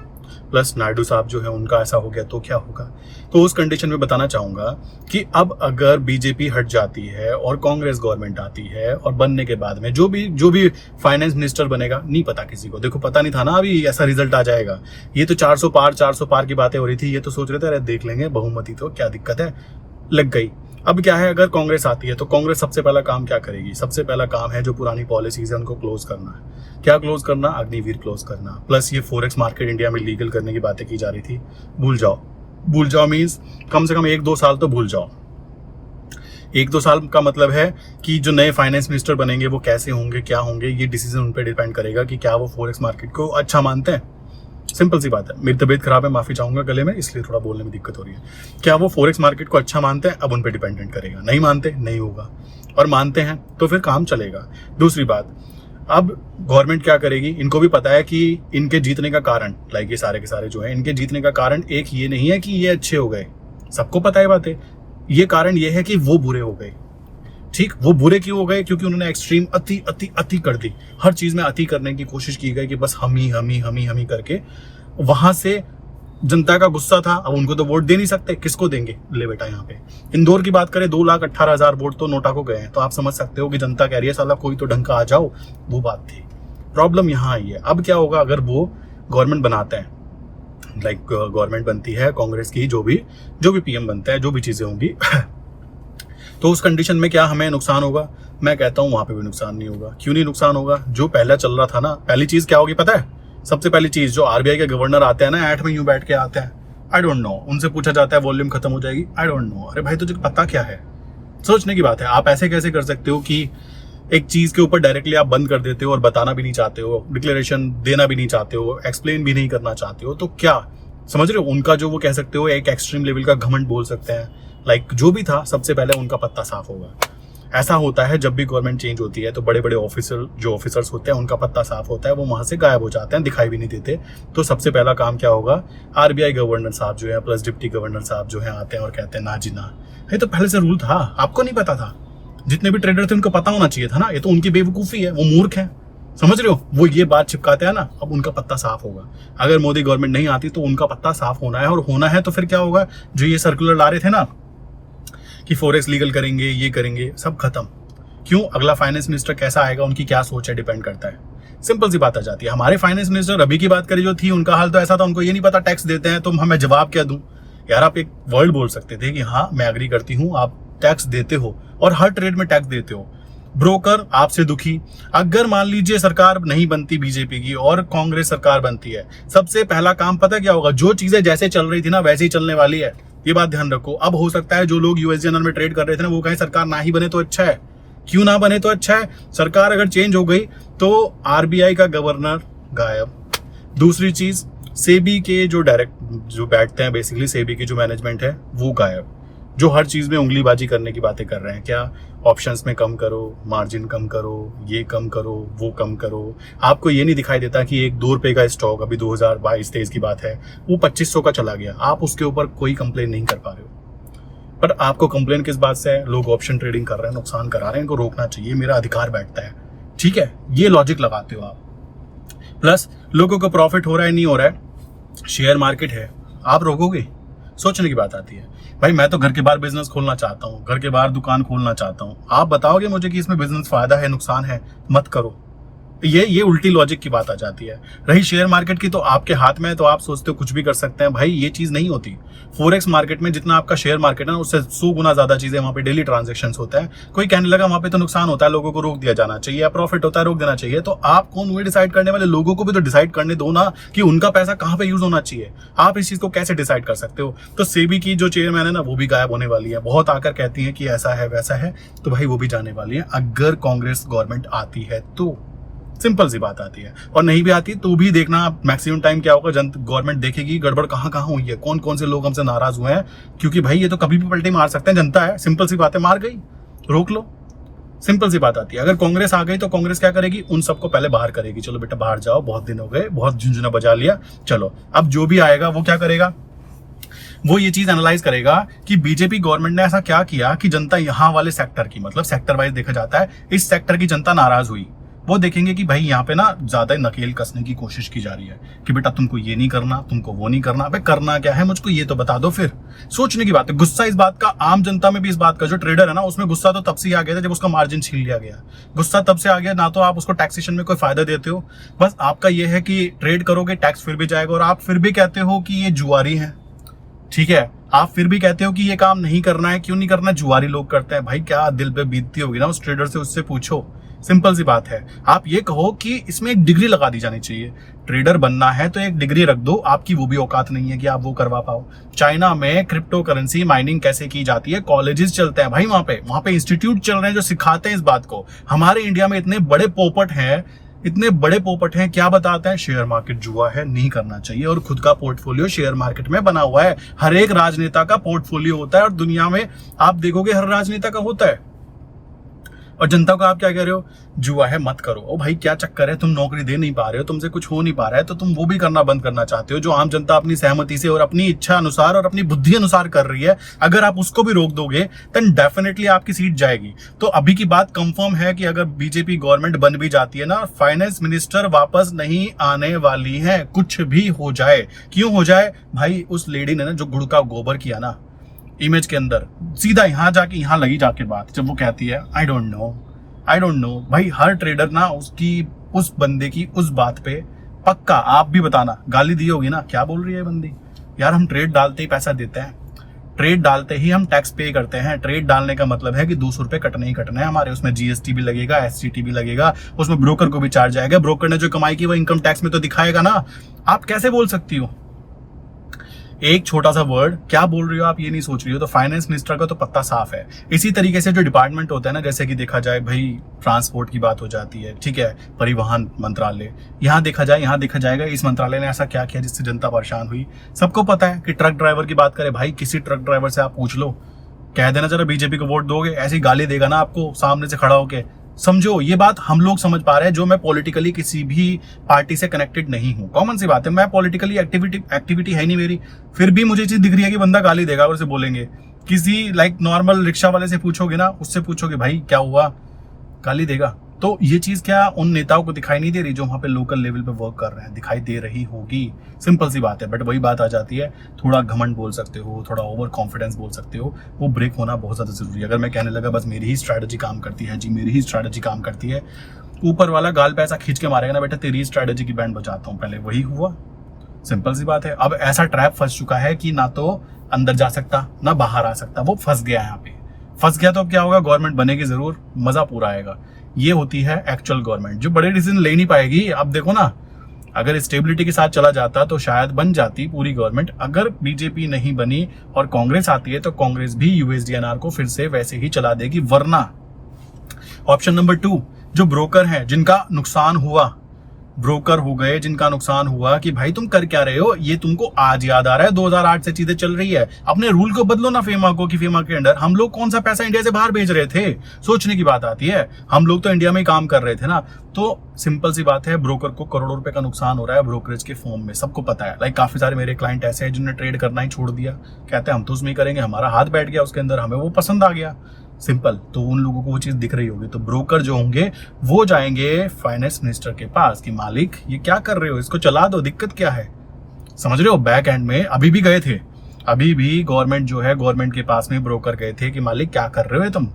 प्लस नायडू साहब जो है उनका ऐसा हो गया तो क्या होगा? तो उस कंडीशन में बताना चाहूंगा कि अब अगर बीजेपी हट जाती है और कांग्रेस गवर्नमेंट आती है, और बनने के बाद में जो भी फाइनेंस मिनिस्टर बनेगा, नहीं पता किसी को, देखो पता नहीं था ना अभी ऐसा रिजल्ट आ जाएगा। ये तो 400 पार की बातें हो रही थी, ये तो सोच रहे थे अरे देख लेंगे बहुमती, तो क्या दिक्कत है, लग गई। अब क्या है, अगर कांग्रेस आती है तो कांग्रेस सबसे पहला काम क्या करेगी? सबसे पहला काम है जो पुरानी पॉलिसीज है उनको क्लोज करना है। क्या क्लोज करना? अग्निवीर क्लोज करना। प्लस ये फॉरेक्स मार्केट इंडिया में लीगल करने की बातें की जा रही थी, भूल जाओ मीन्स कम से कम 1-2 साल तो भूल जाओ। 1-2 साल का मतलब है कि जो नए फाइनेंस मिनिस्टर बनेंगे वो कैसे होंगे, क्या होंगे, ये डिसीजन उन पर डिपेंड करेगा कि क्या वो फॉरेक्स मार्केट को अच्छा मानते हैं। सिंपल सी बात है। मेरी तबीयत खराब है, माफी चाहूंगा गले में, इसलिए थोड़ा बोलने में दिक्कत हो रही है। क्या वो फॉरेक्स मार्केट को अच्छा मानते हैं? अब उन पे डिपेंडेंट करेगा। नहीं मानते, नहीं होगा, और मानते हैं तो फिर काम चलेगा। दूसरी बात, अब गवर्नमेंट क्या करेगी? इनको भी पता है कि इनके जीतने का कारण, लाइक ये सारे के सारे जो है, इनके जीतने का कारण एक ये नहीं है कि ये अच्छे हो गए, सबको पता है बातें। ये कारण ये है कि वो बुरे हो गए। ठीक, वो बुरे क्यों हो गए? क्योंकि उन्होंने एक्सट्रीम अति कर दी। हर चीज में अति करने की कोशिश की गई कि बस हम ही करके। वहां से जनता का गुस्सा था, अब उनको तो वोट दे नहीं सकते, किसको देंगे? ले बेटा, यहाँ पे इंदौर की बात करें, 2,18,000 वोट तो नोटा को गए हैं। तो आप समझ सकते हो कि जनता कह रही है साला कोई तो ढंग का आ जाओ, वो बात थी। प्रॉब्लम यहाँ आई है। अब क्या होगा अगर वो गवर्नमेंट बनाते हैं, लाइक गवर्नमेंट बनती है कांग्रेस की, जो भी पीएम बनता है, जो भी चीजें होंगी तो उस कंडीशन में क्या हमें नुकसान होगा? मैं कहता हूं वहां पे भी नुकसान नहीं होगा। क्यों नहीं नुकसान होगा? जो पहला चल रहा था ना, पहली चीज क्या होगी पता है? सबसे पहली चीज, जो आरबीआई के गवर्नर आते हैं ना, 8 में यूं बैठ के आते हैं, आई डोंट नो, उनसे पूछा जाता है वॉल्यूम खत्म हो जाएगी, आई डोंट नो। अरे भाई तुझे पता क्या है? सोचने की बात है। आप ऐसे कैसे कर सकते हो कि एक चीज के ऊपर डायरेक्टली आप बंद कर देते हो और बताना भी नहीं चाहते हो, डिक्लेरेशन देना भी नहीं चाहते हो, एक्सप्लेन भी नहीं करना चाहते हो, तो क्या समझ रहे हो? उनका जो वो कह सकते हो एक एक्सट्रीम लेवल का घमंड बोल सकते हैं, लाइक जो भी था, सबसे पहले उनका पत्ता साफ होगा। ऐसा होता है जब भी गवर्नमेंट चेंज होती है तो बड़े बड़े ऑफिसर्स होते हैं उनका पत्ता साफ होता है, वो वहां से गायब हो जाते हैं, दिखाई भी नहीं देते। तो सबसे पहला काम क्या होगा? आरबीआई गवर्नर साहब जो है प्लस डिप्टी गवर्नर साहब जो है आते हैं और कहते हैं ना जी ना, ये तो पहले से रूल था, आपको नहीं पता था? जितने भी ट्रेडर थे उनको पता होना चाहिए था ना, ये तो उनकी बेवकूफी है, वो मूर्ख है, समझ रहे हो? वो ये बात चिपकाते हैं ना, अब उनका पत्ता साफ होगा। अगर मोदी गवर्नमेंट नहीं आती तो उनका पत्ता साफ होना है, और होना है तो फिर क्या होगा? जो ये सर्कुलर ला रहे थे ना कि फॉरेक्स लीगल करेंगे, ये करेंगे, सब खत्म। क्यों? अगला फाइनेंस मिनिस्टर कैसा आएगा, उनकी क्या सोच है, डिपेंड करता है। सिंपल सी बात आ जाती है। हमारे फाइनेंस मिनिस्टर अभी की बात करें जो थी, उनका हाल तो ऐसा था, उनको ये नहीं पता टैक्स देते हैं, तो हमें जवाब क्या दूं? यार आप एक वर्ड बोल सकते थे कि हाँ मैं एग्री करती हूँ, आप टैक्स देते हो और हर ट्रेड में टैक्स देते हो, ब्रोकर आपसे दुखी। अगर मान लीजिए सरकार नहीं बनती बीजेपी की और कांग्रेस सरकार बनती है, सबसे पहला काम पता क्या होगा? जो चीजें जैसे चल रही थी ना वैसे ही चलने वाली है, ये बात ध्यान रखो। अब हो सकता है जो लोग यूएसडीएनआर में ट्रेड कर रहे थे ना, वो कहें सरकार ना ही बने तो अच्छा है। क्यों ना बने तो अच्छा है? सरकार अगर चेंज हो गई तो आरबीआई का गवर्नर गायब। दूसरी चीज, सेबी के जो बैठते हैं, बेसिकली सेबी की जो मैनेजमेंट है वो गायब, जो हर चीज में उंगलीबाजी करने की बातें कर रहे हैं। क्या? ऑप्शंस में कम करो, मार्जिन कम करो, ये कम करो, वो कम करो। आपको ये नहीं दिखाई देता कि एक 2 रुपए का स्टॉक अभी 2022-23 की बात है, वो 2500 का चला गया, आप उसके ऊपर कोई कंप्लेन नहीं कर पा रहे हो। पर आपको कंप्लेन किस बात से है? लोग ऑप्शन ट्रेडिंग कर रहे हैं, नुकसान करा रहे हैं, इनको रोकना चाहिए, मेरा अधिकार बैठता है। ठीक है, ये लॉजिक लगाते हो आप। प्लस लोगों को प्रॉफिट हो रहा है, नहीं हो रहा है, शेयर मार्केट है, आप रोकोगे? सोचने की बात आती है। भाई मैं तो घर के बाहर बिजनेस खोलना चाहता हूँ, घर के बाहर दुकान खोलना चाहता हूँ, आप बताओगे मुझे कि इसमें बिजनेस फायदा है नुकसान है? मत करो। ये उल्टी लॉजिक की बात आ जाती है। रही शेयर मार्केट की, तो आपके हाथ में है तो आप सोचते हो कुछ भी कर सकते हैं। भाई ये चीज नहीं होती। फोरेक्स मार्केट में जितना आपका शेयर मार्केट है ना, उससे 100 गुना ज्यादा चीजें वहां पे डेली ट्रांजेक्शन्स होता है। कोई कहने लगा वहां पे तो नुकसान होता है, लोगों को रोक दिया जाना चाहिए, या प्रॉफिट होता है रोक देना चाहिए। तो आप कौन हुए डिसाइड करने वाले? लोगों को भी तो डिसाइड करने दो ना कि उनका पैसा कहाँ पे यूज होना चाहिए। आप इस चीज को कैसे डिसाइड कर सकते हो? तो सेबी की जो चेयरमैन है ना, वो भी गायब होने वाली है। बहुत आकर कहती है कि ऐसा है वैसा है, तो भाई वो भी जाने वाली है अगर कांग्रेस गवर्नमेंट आती है तो। सिंपल सी बात आती है। और नहीं भी आती तो भी देखना मैक्सिमम टाइम क्या होगा, गवर्नमेंट देखेगी गड़बड़ कहाँ कहाँ हुई है, कौन कौन से लोग हमसे नाराज हुए हैं। क्योंकि भाई ये तो कभी भी पलटी मार सकते हैं, जनता है। सिंपल सी बात है, मार गई, रोक लो। सिंपल सी बात आती है। अगर कांग्रेस आ गई तो कांग्रेस क्या करेगी? उन सबको पहले बाहर करेगी। चलो बेटा बाहर जाओ, बहुत दिन हो गए, बहुत झुंझुना बजा लिया, चलो। अब जो भी आएगा वो क्या करेगा? वो ये चीज एनालाइज करेगा कि बीजेपी गवर्नमेंट ने ऐसा क्या किया कि जनता यहाँ वाले सेक्टर की, मतलब सेक्टर वाइज देखा जाता है, इस सेक्टर की जनता नाराज हुई। वो देखेंगे कि भाई यहाँ पे ना ज्यादा नकेल कसने की कोशिश की जा रही है कि बेटा तुमको ये नहीं करना, तुमको वो नहीं करना। भाई करना क्या है मुझको ये तो बता दो। फिर सोचने की बात है। गुस्सा इस बात का, आम जनता में भी इस बात का, जो ट्रेडर है ना उसमें गुस्सा तो तब से ही आ गया था जब उसका मार्जिन छीन लिया गया। गुस्सा तब से आ गया, ना तो आप उसको टैक्सेशन में कोई फायदा देते हो, बस आपका ये है कि ट्रेड करोगे टैक्स फिर भी जाएगा, और आप फिर भी कहते हो कि ये जुआरी है। ठीक है, आप फिर भी कहते हो कि ये काम नहीं करना है। क्यों नहीं करना? जुआरी लोग करते हैं। भाई क्या दिल पे बीतती होगी ना उस ट्रेडर से, उससे पूछो। सिंपल सी बात है। आप ये कहो कि इसमें एक डिग्री लगा दी जानी चाहिए। ट्रेडर बनना है तो एक डिग्री रख दो। आपकी वो भी औकात नहीं है कि आप वो करवा पाओ। चाइना में क्रिप्टो करेंसी माइनिंग कैसे की जाती है, कॉलेजेस चलते हैं भाई, वहां पे इंस्टीट्यूट चल रहे हैं जो सिखाते हैं इस बात को। हमारे इंडिया में इतने बड़े पोपट हैं, इतने बड़े पोपट हैं, क्या बताते हैं? शेयर मार्केट जुआ है, नहीं करना चाहिए। और खुद का पोर्टफोलियो शेयर मार्केट में बना हुआ है। हर एक राजनेता का पोर्टफोलियो होता है, और दुनिया में आप देखोगे हर राजनेता का होता है। और जनता को आप क्या कह रहे हो? जुआ है मत करो। ओ भाई क्या चक्कर है, तुम नौकरी दे नहीं पा रहे हो, तुमसे कुछ हो नहीं पा रहा है, तो तुम वो भी करना बंद करना चाहते हो जो आम जनता अपनी सहमति से और अपनी इच्छा अनुसार और अपनी बुद्धि अनुसार कर रही है। अगर आप उसको भी रोक दोगे देन डेफिनेटली आपकी सीट जाएगी। तो अभी की बात कंफर्म है कि अगर बीजेपी गवर्नमेंट बन भी जाती है ना, फाइनेंस मिनिस्टर वापस नहीं आने वाली है, कुछ भी हो जाए। क्यों हो जाए? भाई उस लेडी ने ना जो गुड़ का गोबर किया ना इमेज के अंदर, सीधा यहां जाके यहां लगी जाके बात, जब वो कहती है आई डोंट नो। भाई हर ट्रेडर ना उसकी, उस बंदे की उस बात पे पक्का, आप भी बताना, गाली दी होगी ना, क्या बोल रही है बंदी? यार हम ट्रेड डालते ही पैसा देते हैं, ट्रेड डालते ही हम टैक्स पे करते हैं। ट्रेड डालने का मतलब है कि 200 रुपए कटने ही कटने हैं हमारे। उसमें जीएसटी भी लगेगा, एससीटी भी लगेगा, उसमें ब्रोकर को भी चार्ज आएगा। ब्रोकर ने जो कमाई की वो इनकम टैक्स में तो दिखाएगा ना। आप कैसे बोल सकती हो? एक छोटा सा वर्ड, क्या बोल रही हो आप ये नहीं सोच रही हो। तो फाइनेंस मिनिस्टर का तो पत्ता साफ है। इसी तरीके से जो डिपार्टमेंट होता है ना, जैसे कि देखा जाए भाई ट्रांसपोर्ट की बात हो जाती है, ठीक है, परिवहन मंत्रालय, यहाँ देखा जाएगा इस मंत्रालय ने ऐसा क्या किया जिससे जनता परेशान हुई। सबको पता है कि ट्रक ड्राइवर की बात करें, भाई किसी ट्रक ड्राइवर से आप पूछ लो, कह देना जरा बीजेपी को वोट दोगे, ऐसी गाली देगा ना आपको सामने से खड़ा होके। समझो ये बात हम लोग समझ पा रहे हैं जो मैं पॉलिटिकली किसी भी पार्टी से कनेक्टेड नहीं हूं। कॉमन सी बात है, मैं पॉलिटिकली एक्टिविटी है नहीं मेरी, फिर भी मुझे चीज दिख रही है कि बंदा गाली देगा और उसे बोलेंगे। किसी लाइक नॉर्मल रिक्शा वाले से पूछोगे ना, उससे पूछोगे भाई क्या हुआ, गाली देगा। तो ये चीज क्या उन नेताओं को दिखाई नहीं दे रही जो वहां पे लोकल लेवल पे वर्क कर रहे हैं? दिखाई दे रही होगी, सिंपल सी बात है। बट वही बात आ जाती है, थोड़ा घमंड बोल सकते हो, थोड़ा ओवर कॉन्फिडेंस बोल सकते हो, वो ब्रेक होना बहुत ज्यादा जरूरी है। अगर मैं कहने लगा बस मेरी ही स्ट्रैटेजी काम करती है जी, मेरी ही स्ट्रैटेजी काम करती है, ऊपर वाला गाल पे ऐसा खींच के मारेगा ना, बेटा तेरी ही स्ट्रैटेजी की बैंड बजाता हूँ पहले, वही हुआ। सिंपल सी बात है। अब ऐसा ट्रैप फंस चुका है कि ना तो अंदर जा सकता ना बाहर आ सकता, वो फंस गया यहाँ पे। फंस गया तो अब क्या होगा? गवर्नमेंट बनेगी जरूर, मजा पूरा आएगा। ये होती है एक्चुअल गवर्नमेंट जो बड़े डिसीजन ले नहीं पाएगी। अब देखो ना, अगर स्टेबिलिटी के साथ चला जाता तो शायद बन जाती पूरी गवर्नमेंट। अगर बीजेपी नहीं बनी और कांग्रेस आती है तो कांग्रेस भी यूएसडीएनआर को फिर से वैसे ही चला देगी। वरना ऑप्शन नंबर 2, जो ब्रोकर हैं जिनका नुकसान हुआ, ब्रोकर हो गए जिनका नुकसान हुआ कि भाई तुम कर क्या रहे हो, ये तुमको आज याद आ रहा है? 2008 से चीजें चल रही है, अपने रूल को बदलो ना फेमा को, कि फेमा के अंडर हम लोग कौन सा पैसा इंडिया से बाहर भेज रहे थे? सोचने की बात आती है। हम लोग तो इंडिया में ही काम कर रहे थे ना। तो सिंपल सी बात है, ब्रोकर को करोड़ों रुपए का नुकसान हो रहा है ब्रोकरेज के फॉर्म में, सबको पता है। लाइक काफी सारे मेरे क्लाइंट ऐसे हैं जिन्होंने ट्रेड करना ही छोड़ दिया, कहते हैं हम तो उसमें ही करेंगे, हमारा हाथ बैठ गया उसके अंदर, हमें वो पसंद आ गया। सिंपल। तो उन लोगों को वो चीज दिख रही होगी, तो ब्रोकर जो होंगे वो जाएंगे फाइनेंस मिनिस्टर के पास कि मालिक ये क्या कर रहे हो, इसको चला दो, दिक्कत क्या है? समझ रहे हो, बैक एंड में अभी भी गए थे, अभी भी गवर्नमेंट जो है, गवर्नमेंट के पास में ब्रोकर गए थे कि मालिक क्या कर रहे हो तुम,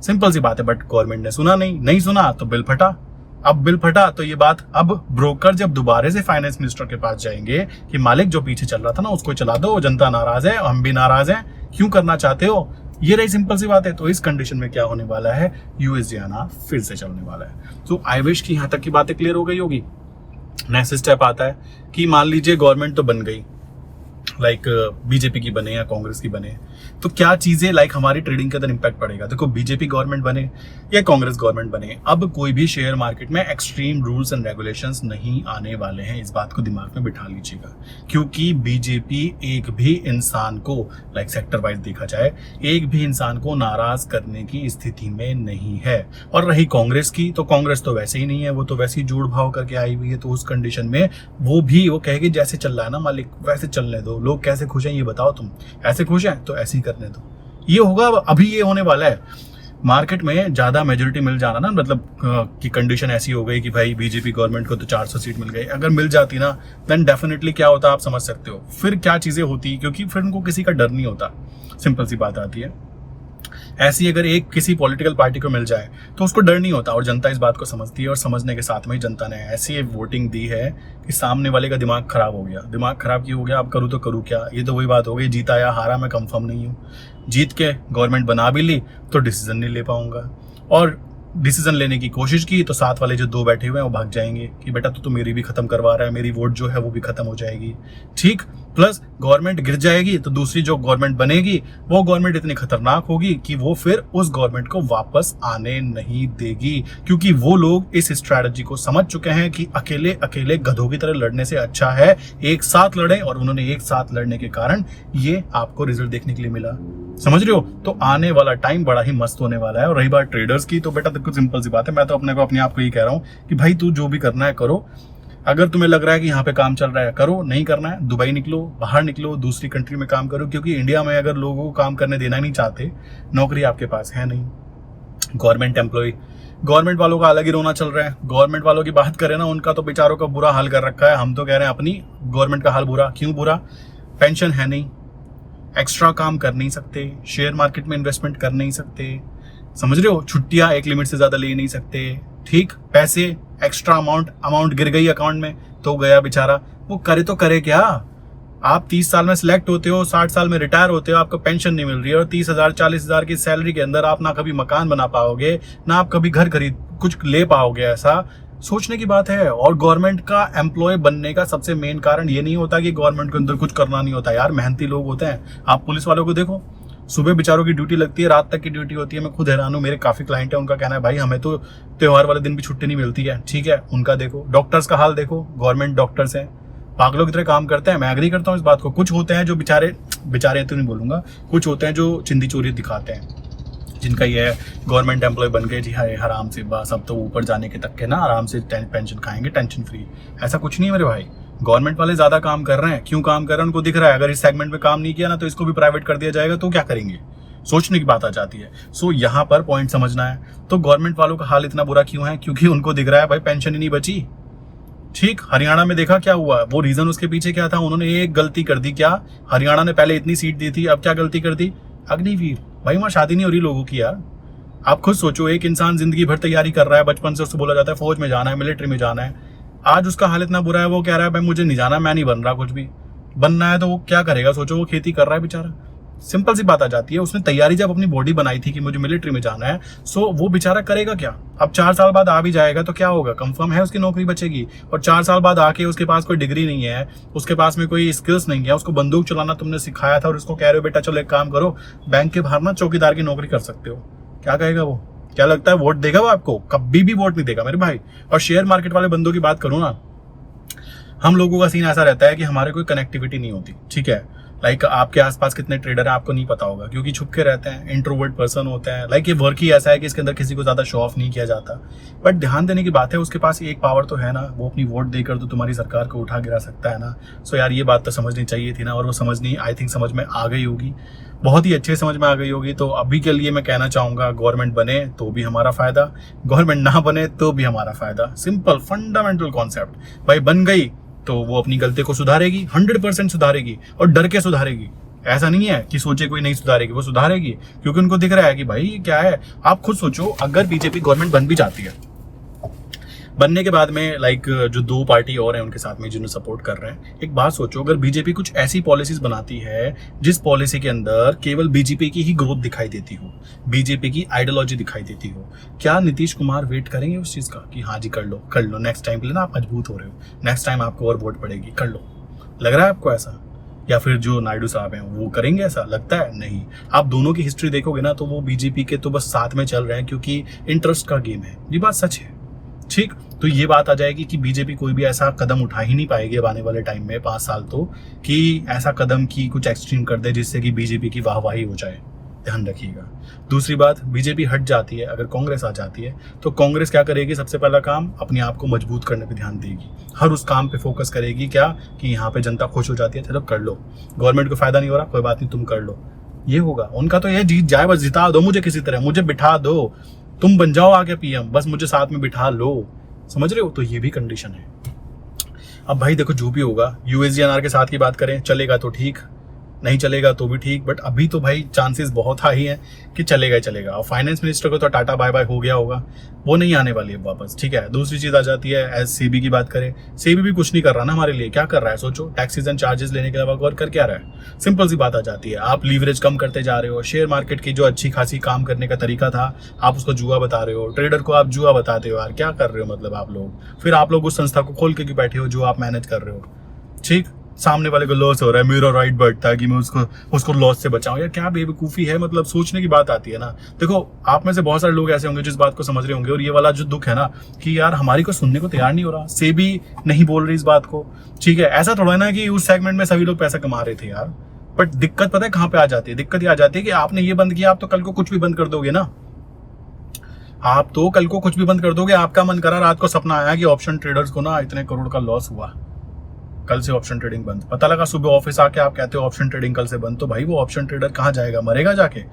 सिंपल सी बात है। बट गवर्नमेंट ने सुना नहीं सुना तो बिल फटा। अब बिल फटा तो ये बात, अब ब्रोकर जब दोबारा से फाइनेंस मिनिस्टर के पास जाएंगे कि मालिक जो पीछे चल रहा था ना उसको चला दो, जनता नाराज है, हम भी नाराज हैं, क्यों करना चाहते हो, ये रही सिंपल सी बात है। तो इस कंडीशन में क्या होने वाला है, यूएसडी आना फिर से चलने वाला है। तो आई विश की यहां तक की बातें क्लियर हो गई होगी। नेक्स्ट स्टेप आता है कि मान लीजिए गवर्नमेंट तो बन गई, लाइक बीजेपी की बने या कांग्रेस की बने, तो क्या चीजें लाइक हमारी ट्रेडिंग के अंदर इंपैक्ट पड़ेगा। देखो, बीजेपी गवर्नमेंट बने या कांग्रेस गवर्नमेंट बने, अब कोई भी शेयर मार्केट में एक्सट्रीम रूल्स एंड रेगुलेशंस नहीं आने वाले हैं, इस बात को दिमाग में बिठा लीजिएगा। क्योंकि बीजेपी एक भी इंसान को, लाइक सेक्टर वाइज देखा जाए, एक भी इंसान को नाराज करने की स्थिति में नहीं है। और रही कांग्रेस की, तो कांग्रेस तो वैसे ही नहीं है, वो तो वैसे ही जोड़ भाव करके आई हुई है। तो उस कंडीशन में वो कहेगी जैसे चल रहा है ना मालिक वैसे चलने दो, लोग कैसे खुश हैं ये बताओ, तुम ऐसे खुश हैं तो ऐसे ही करने दो। ये होगा, अभी ये होने वाला है। मार्केट में ज्यादा मेजोरिटी मिल जाना ना, मतलब कि कंडीशन ऐसी हो गई कि भाई बीजेपी गवर्नमेंट को तो 400 सीट मिल गई, अगर मिल जाती ना देन डेफिनेटली क्या होता आप समझ सकते हो, फिर क्या चीजें होती, क्योंकि फिर उनको किसी का डर नहीं होता, सिंपल सी बात आती है। ऐसी अगर एक किसी पॉलिटिकल पार्टी को मिल जाए तो उसको डर नहीं होता, और जनता इस बात को समझती है, और समझने के साथ में ही जनता ने ऐसी वोटिंग दी है कि सामने वाले का दिमाग खराब हो गया। दिमाग खराब क्यों हो गया, अब करूँ तो करूँ क्या, ये तो वही बात हो गई, जीता या हारा मैं कंफर्म नहीं हूँ। जीत के गवर्नमेंट बना भी ली तो डिसीजन नहीं ले पाऊंगा, और डिसीजन लेने की कोशिश की तो साथ वाले जो दो बैठे हुए हैं वो भाग जाएंगे कि बेटा तू तो मेरी भी खत्म करवा रहा है, मेरी वोट जो है वो भी खत्म हो जाएगी। ठीक, प्लस गवर्नमेंट गिर जाएगी तो दूसरी जो गवर्नमेंट बनेगी वो गवर्नमेंट इतनी खतरनाक होगी कि वो फिर उस गवर्नमेंट को वापस आने नहीं देगी, क्योंकि वो लोग इस स्ट्रैटेजी को समझ चुके हैं कि अकेले अकेले गधों की तरह लड़ने से अच्छा है एक साथ लड़ें, और उन्होंने एक साथ लड़ने के कारण ये आपको रिजल्ट देखने के लिए मिला। समझ रहे हो, तो आने वाला टाइम बड़ा ही मस्त होने वाला है। और रही बात ट्रेडर्स की, तो बेटा देखो सिंपल सी बात है, मैं तो अपने आप को ये कह रहा हूँ कि भाई तू जो भी करना है करो, अगर तुम्हें लग रहा है कि यहाँ पे काम चल रहा है करो, नहीं करना है दुबई निकलो, बाहर निकलो, दूसरी कंट्री में काम करो, क्योंकि इंडिया में अगर लोगों को काम करने देना नहीं चाहते, नौकरी आपके पास है नहीं। गवर्नमेंट एम्प्लॉय, गवर्नमेंट वालों का अलग ही रोना चल रहा है। गवर्नमेंट वालों की बात करें ना, उनका तो बेचारों का बुरा हाल कर रखा है। हम तो कह रहे हैं अपनी गवर्नमेंट का हाल बुरा क्यों बुरा, पेंशन है नहीं, एक्स्ट्रा काम कर नहीं सकते, शेयर मार्केट में इन्वेस्टमेंट कर नहीं सकते, समझ रहे हो, छुट्टियां एक लिमिट से ज्यादा ले नहीं सकते। ठीक, पैसे एक्स्ट्रा अमाउंट गिर गई अकाउंट में तो गया बेचारा, वो करे तो करे क्या। आप 30 साल में सिलेक्ट होते हो, 60 साल में रिटायर होते हो, आपको पेंशन नहीं मिल रही है, और 30,000 40,000 की सैलरी के अंदर आप ना कभी मकान बना पाओगे, ना आप कभी घर खरीद कुछ ले पाओगे, ऐसा सोचने की बात है। और गवर्नमेंट का एम्प्लॉय बनने का सबसे मेन कारण ये नहीं होता कि गवर्नमेंट के अंदर कुछ करना नहीं होता, यार मेहनती लोग होते हैं। आप पुलिस वालों को देखो, सुबह बेचारों की ड्यूटी लगती है, रात तक की ड्यूटी होती है। मैं खुद हैरान हूँ, मेरे काफी क्लाइंट है, उनका कहना है भाई हमें तो त्योहार वाले दिन भी छुट्टी नहीं मिलती है। ठीक है, उनका देखो। डॉक्टर्स का हाल देखो, गवर्नमेंट डॉक्टर्स हैं, पागलों की तरह काम करते हैं। मैं एग्री करता हूँ इस बात को। कुछ होते हैं जो बेचारे तो नहीं बोलूंगा, कुछ होते हैं जो चिंदी चोरी दिखाते हैं, जिनका ये है गवर्नमेंट एम्प्लॉय बन गए जी, हाय आराम से बस अब तो ऊपर जाने के तक के ना आराम से पेंशन खाएंगे टेंशन फ्री। ऐसा कुछ नहीं है मेरे भाई, गवर्नमेंट वाले ज्यादा काम कर रहे हैं। क्यों काम कर रहे हैं उनको दिख रहा है, अगर इस सेगमेंट में काम नहीं किया ना तो इसको भी प्राइवेट कर दिया जाएगा, तो क्या करेंगे, सोचने की बात आ जाती है। सो यहाँ पर पॉइंट समझना है। तो गवर्नमेंट वालों का हाल इतना बुरा क्यों है, क्योंकि उनको दिख रहा है भाई पेंशन ही नहीं बची। ठीक, हरियाणा में देखा क्या हुआ, वो रीजन उसके पीछे क्या था, उन्होंने एक गलती कर दी। क्या, हरियाणा ने पहले इतनी सीट दी थी, अब क्या गलती कर दी, अग्निवीर। भाई वहां शादी नहीं हो रही लोगों की यार। आप खुद सोचो, एक इंसान जिंदगी भर तैयारी कर रहा है, बचपन से उसको बोला जाता है फौज में जाना है, मिलिट्री में जाना है, आज उसका हाल इतना बुरा है, वो कह रहा है भाई मुझे नहीं जाना, मैं नहीं बन रहा कुछ भी। बनना है तो वो क्या करेगा, सोचो, वो खेती कर रहा है बेचारा। सिंपल सी बात आ जाती है, उसने तैयारी जब अपनी बॉडी बनाई थी कि मुझे मिलिट्री में जाना है, सो वो बेचारा करेगा क्या। अब 4 साल बाद आ भी जाएगा तो क्या होगा, कंफर्म है उसकी नौकरी बचेगी। और 4 साल बाद आके उसके पास कोई डिग्री नहीं है, उसके पास में कोई स्किल्स नहीं है, उसको बंदूक चलाना तुमने सिखाया था और उसको कह रहे हो बेटा चलो एक काम करो, बैंक के बाहर ना चौकीदार की नौकरी कर सकते हो, क्या कहेगा वो, क्या लगता है वोट देगा वो आपको, कभी भी वोट नहीं देगा मेरे भाई। और शेयर मार्केट वाले बंदों की बात करूं ना, हम लोगों का सीन ऐसा रहता है कि हमारे कोई कनेक्टिविटी नहीं होती। ठीक है, लाइक आपके आसपास कितने ट्रेडर हैं आपको नहीं पता होगा, क्योंकि छुप के रहते हैं, इंट्रोवर्ट पर्सन होते हैं। लाइक ये वर्क ही ऐसा है कि इसके अंदर किसी को ज्यादा शो ऑफ नहीं किया जाता। बट ध्यान देने की बात है, उसके पास एक पावर तो है ना, वो अपनी वोट देकर तो तुम्हारी सरकार को उठा गिरा सकता है ना। सो यार ये बात तो समझनी चाहिए थी ना, और वो समझनी आई थिंक समझ में आ गई होगी, बहुत ही अच्छे समझ में आ गई होगी। तो अभी के लिए मैं कहना चाहूंगा, गवर्नमेंट बने तो भी हमारा फायदा, गवर्नमेंट ना बने तो भी हमारा फायदा। Simple fundamental concept. भाई बन गई तो वो अपनी गलती को सुधारेगी, 100% सुधारेगी, और डर के सुधारेगी। ऐसा नहीं है कि सोचे कोई नहीं सुधारेगी, वो सुधारेगी, क्योंकि उनको दिख रहा है कि भाई क्या है। आप खुद सोचो, अगर बीजेपी गवर्नमेंट बन भी जाती है, बनने के बाद में जो दो पार्टी और हैं उनके साथ में जिन्हें सपोर्ट कर रहे हैं, एक बात सोचो, अगर बीजेपी कुछ ऐसी पॉलिसीज बनाती है जिस पॉलिसी के अंदर केवल बीजेपी की ही ग्रोथ दिखाई देती हो, बीजेपी की आइडियोलॉजी दिखाई देती हो, क्या नीतीश कुमार वेट करेंगे उस चीज का कि हाँ जी कर लो, नेक्स्ट टाइम के लिए ना आप मजबूत हो रहे हो, नेक्स्ट टाइम आपको और वोट पड़ेगी, कर लो? लग रहा है आपको ऐसा? या फिर जो नायडू साहब हैं वो करेंगे ऐसा? लगता है नहीं। आप दोनों की हिस्ट्री देखोगे ना तो वो बीजेपी के तो बस साथ में चल रहे हैं क्योंकि इंटरेस्ट का गेम है। ये बात सच है, ठीक। तो ये बात आ जाएगी कि बीजेपी कोई भी ऐसा कदम उठा ही नहीं पाएगी अब आने वाले टाइम में 5 साल, तो कि ऐसा कदम की कुछ एक्सट्रीम कर दे जिससे कि बीजेपी की वाहवाही हो जाए। ध्यान रखिएगा। दूसरी बात, बीजेपी हट जाती है, अगर कांग्रेस आ जाती है तो कांग्रेस क्या करेगी? सबसे पहला काम, अपने आप को मजबूत करने पे ध्यान देगी, हर उस काम पे फोकस करेगी क्या कि यहाँ पे जनता खुश हो जाती है, चलो कर लो, गवर्नमेंट को फायदा नहीं हो रहा, कोई बात नहीं, तुम कर लो। ये होगा उनका। तो ये जीत जाए, बस जिता दो मुझे किसी तरह, मुझे बिठा दो, तुम बन जाओ आगे पीएम, बस मुझे साथ में बिठा लो। समझ रहे हो? तो ये भी कंडीशन है। अब भाई देखो, जो भी होगा, यूएसजीएनआर के साथ की बात करें, चलेगा तो ठीक, नहीं चलेगा तो भी ठीक, बट अभी तो भाई चांसेस बहुत हाई है कि चलेगा ही चलेगा। और फाइनेंस मिनिस्टर को तो टाटा बाय बाय हो गया होगा, वो नहीं आने वाली है वापस, ठीक है। दूसरी चीज आ जाती है, एज सेबी की बात करें, सेबी भी कुछ नहीं कर रहा ना हमारे लिए। क्या कर रहा है सोचो? टैक्सेस एंड चार्जेस लेने के अलावा और कर क्या रहा है? सिंपल सी बात आ जाती है, आप लीवरेज कम करते जा रहे हो, शेयर मार्केट की जो अच्छी खासी काम करने का तरीका था आप उसको जुआ बता रहे हो, ट्रेडर को आप जुआ बताते हो। यार क्या कर रहे हो मतलब आप लोग? फिर आप लोग उस संस्था को खोल के क्यों बैठे हो जो आप मैनेज कर रहे हो? ठीक, सामने वाले को लॉस हो रहा है, मेरा राइट बढ़ता है कि मैं उसको लॉस से बचाऊं। यार क्या बेवकूफी है, मतलब सोचने की बात आती है ना। देखो, आप में से बहुत सारे लोग ऐसे होंगे जो इस बात को समझ रहे होंगे, और ये वाला जो दुख है ना कि यार हमारी को सुनने को तैयार नहीं हो रहा, सेबी नहीं बोल रही इस बात को, ठीक है। ऐसा थोड़ा ना कि उस सेगमेंट में सभी लोग पैसा कमा रहे थे यार। बट दिक्कत पता है कहाँ पे आ जाती है? दिक्कत ये आ जाती है कि आपने ये बंद किया, आप तो कल को कुछ भी बंद कर दोगे ना। आप तो कल को कुछ भी बंद कर दोगे। आपका मन करा, रात को सपना आया कि ऑप्शन ट्रेडर्स को ना इतने करोड़ का लॉस हुआ, कल से ऑप्शन ट्रेडिंग बंद। पता लगा सुबह ऑफिस आके आप कहते हो ऑप्शन ट्रेडिंग कल से बंद, तो भाई वो ऑप्शन ट्रेडर कहाँ जाएगा? मरेगा जाके?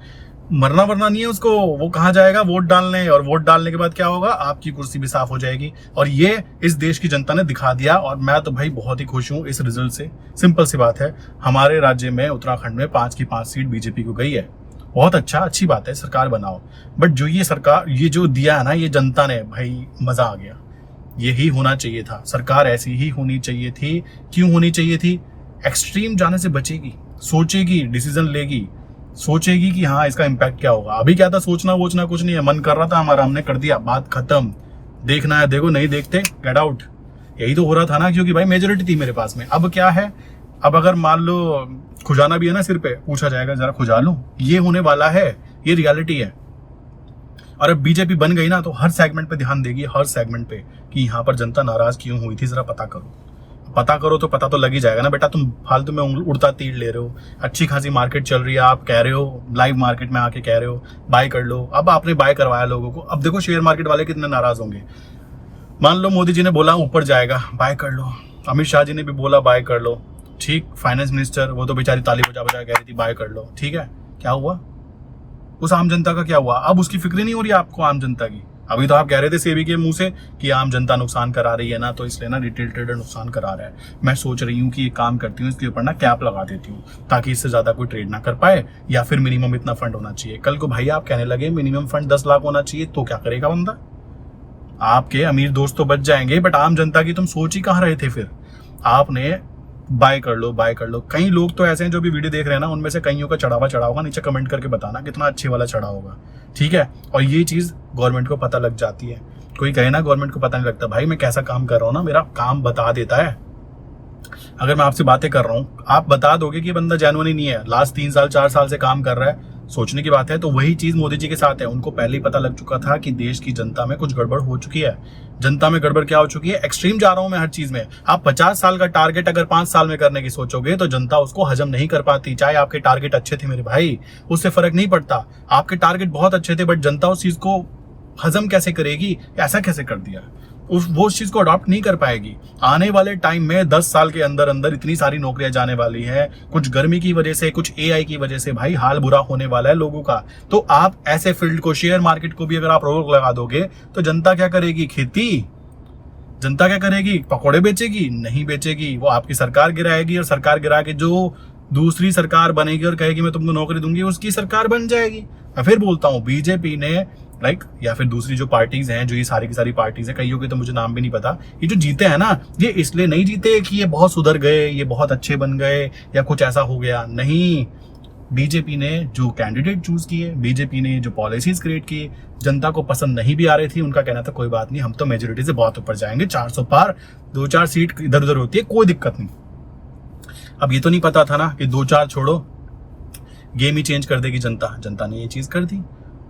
मरना वरना नहीं है उसको, वो कहाँ जाएगा? वोट डालने, और वोट डालने के बाद क्या होगा? आपकी कुर्सी भी साफ हो जाएगी। और ये इस देश की जनता ने दिखा दिया, और मैं तो भाई बहुत ही खुश हूं इस रिजल्ट से। सिंपल सी बात है, हमारे राज्य में उत्तराखंड में 5 की 5 सीट बीजेपी को गई है। बहुत अच्छा, अच्छी बात है, सरकार बनाओ। बट जो ये सरकार, ये जो दिया है ना ये जनता ने, भाई मजा आ गया। यही होना चाहिए था, सरकार ऐसी ही होनी चाहिए थी। क्यों होनी चाहिए थी? एक्सट्रीम जाने से बचेगी, सोचेगी, डिसीजन लेगी, सोचेगी कि हाँ इसका इम्पैक्ट क्या होगा। अभी क्या था, सोचना वोचना कुछ नहीं है, मन कर रहा था हमारा, हमने कर दिया, बात खत्म। देखना है देखो, नहीं देखते गेट आउट। यही तो हो रहा था ना, क्योंकि भाई मेजोरिटी थी मेरे पास में। अब क्या है, अब अगर मान लो खुजाना भी है ना सिर पे, पूछा जाएगा जरा खुजा लो, ये होने वाला है, ये रियलिटी है। और अब बीजेपी बन गई ना तो हर सेगमेंट पे ध्यान देगी, हर सेगमेंट पे, कि यहाँ पर जनता नाराज क्यों हुई थी, जरा पता करो। पता करो तो पता तो लग ही जाएगा ना बेटा। तुम फालतू में उड़ता तीर ले रहे हो, अच्छी खासी मार्केट चल रही है, आप कह रहे हो लाइव मार्केट में आके कह रहे हो बाय कर लो। अब आपने बाय करवाया लोगों को, अब देखो शेयर मार्केट वाले कितने नाराज होंगे। मान लो मोदी जी ने बोला ऊपर जाएगा, बाय कर लो, अमित शाह जी ने भी बोला बाय कर लो, ठीक। फाइनेंस मिनिस्टर वो तो बेचारी ताली बजा बजा कह रही थी बाय कर लो, ठीक है। क्या हुआ? उस आम जनता का क्या हुआ? अब उसकी फिक्र नहीं हो रही आपको आम जनता की। अभी तो आप कह रहे थे सेबी के मुंह से कि आम जनता नुकसान करा रही है ना, तो इसलिए ना रिटेल ट्रेडर नुकसान करा रहा है। मैं सोच रही हूँ कि ये काम करती हूँ, इसके ऊपर ना कैप लगा देती हूँ ताकि इससे ज्यादा कोई ट्रेड ना कर पाए, या फिर मिनिमम इतना फंड होना चाहिए। कल को भाई आप कहने लगे मिनिमम फंड 10 लाख होना चाहिए, तो क्या करेगा बंदा? आपके अमीर दोस्त तो बच जाएंगे, बट आम जनता की तुम सोच ही कहाँ रहे थे फिर? आपने बाय कर लो, बाय कर लो। कई लोग तो ऐसे हैं जो भी वीडियो देख रहे हैं ना, उनमें से कईयों का चढ़ा होगा, नीचे कमेंट करके बताना कितना अच्छे वाला चढ़ा होगा, ठीक है। और ये चीज गवर्नमेंट को पता लग जाती है। कोई कहे ना गवर्नमेंट को पता नहीं लगता, भाई मैं कैसा काम कर रहा हूँ ना, मेरा काम बता देता है। अगर मैं आपसे बातें कर रहा हूँ, आप बता दोगे कि बंदा जेन्युइन ही नहीं है, लास्ट 3 साल 4 साल से काम कर रहा है, सोचने की बात है। तो वही चीज मोदी जी के साथ है, उनको पहले ही पता लग चुका था कि देश की जनता में कुछ गड़बड़ हो चुकी है। जनता में गड़बड़ क्या हो चुकी है? एक्सट्रीम जा रहा हूं मैं हर चीज में। आप 50 साल का टारगेट अगर 5 साल में करने की सोचोगे तो जनता उसको हजम नहीं कर पाती। चाहे आपके टारगेट अच्छे थे मेरे भाई, उससे फर्क नहीं पड़ता। आपके टारगेट बहुत अच्छे थे, बट जनता उस चीज को हजम कैसे करेगी? ऐसा कैसे कर दिया? वो उस चीज को अडॉप्ट नहीं कर पाएगी। आने वाले टाइम में 10 साल के अंदर अंदर इतनी सारी नौकरियां जाने वाली है, कुछ गर्मी की वजह से, कुछ एआई की वजह से, भाई हाल बुरा होने वाला है लोगों का। तो आप ऐसे फील्ड को, शेयर मार्केट को भी अगर आप रोक लगा दोगे तो जनता क्या करेगी? खेती, जनता क्या करेगी? पकौड़े बेचेगी? नहीं बेचेगी, वो आपकी सरकार गिराएगी, और सरकार गिरा के जो दूसरी सरकार बनेगी और कहेगी मैं तुमको नौकरी दूंगी, उसकी सरकार बन जाएगी। मैं फिर बोलता हूँ, बीजेपी ने या फिर दूसरी जो पार्टीज हैं, जो ये सारी की सारी पार्टीज हैं, कईयों के तो मुझे नाम भी नहीं पता, ये जो जीते हैं ना, ये इसलिए नहीं जीते कि ये बहुत सुधर गए, ये बहुत अच्छे बन गए या कुछ ऐसा हो गया, नहीं। बीजेपी ने जो कैंडिडेट चूज किए, बीजेपी ने जो पॉलिसीज क्रिएट किए, जनता को पसंद नहीं भी आ रही थी, उनका कहना था कोई बात नहीं, हम तो मेजोरिटी से बहुत ऊपर जाएंगे, 400 पार, 2-4 सीट इधर उधर होती है, कोई दिक्कत नहीं। अब ये तो नहीं पता था ना कि 2-4 छोड़ो, गेम ही चेंज कर देगी जनता। जनता ने ये चीज कर दी,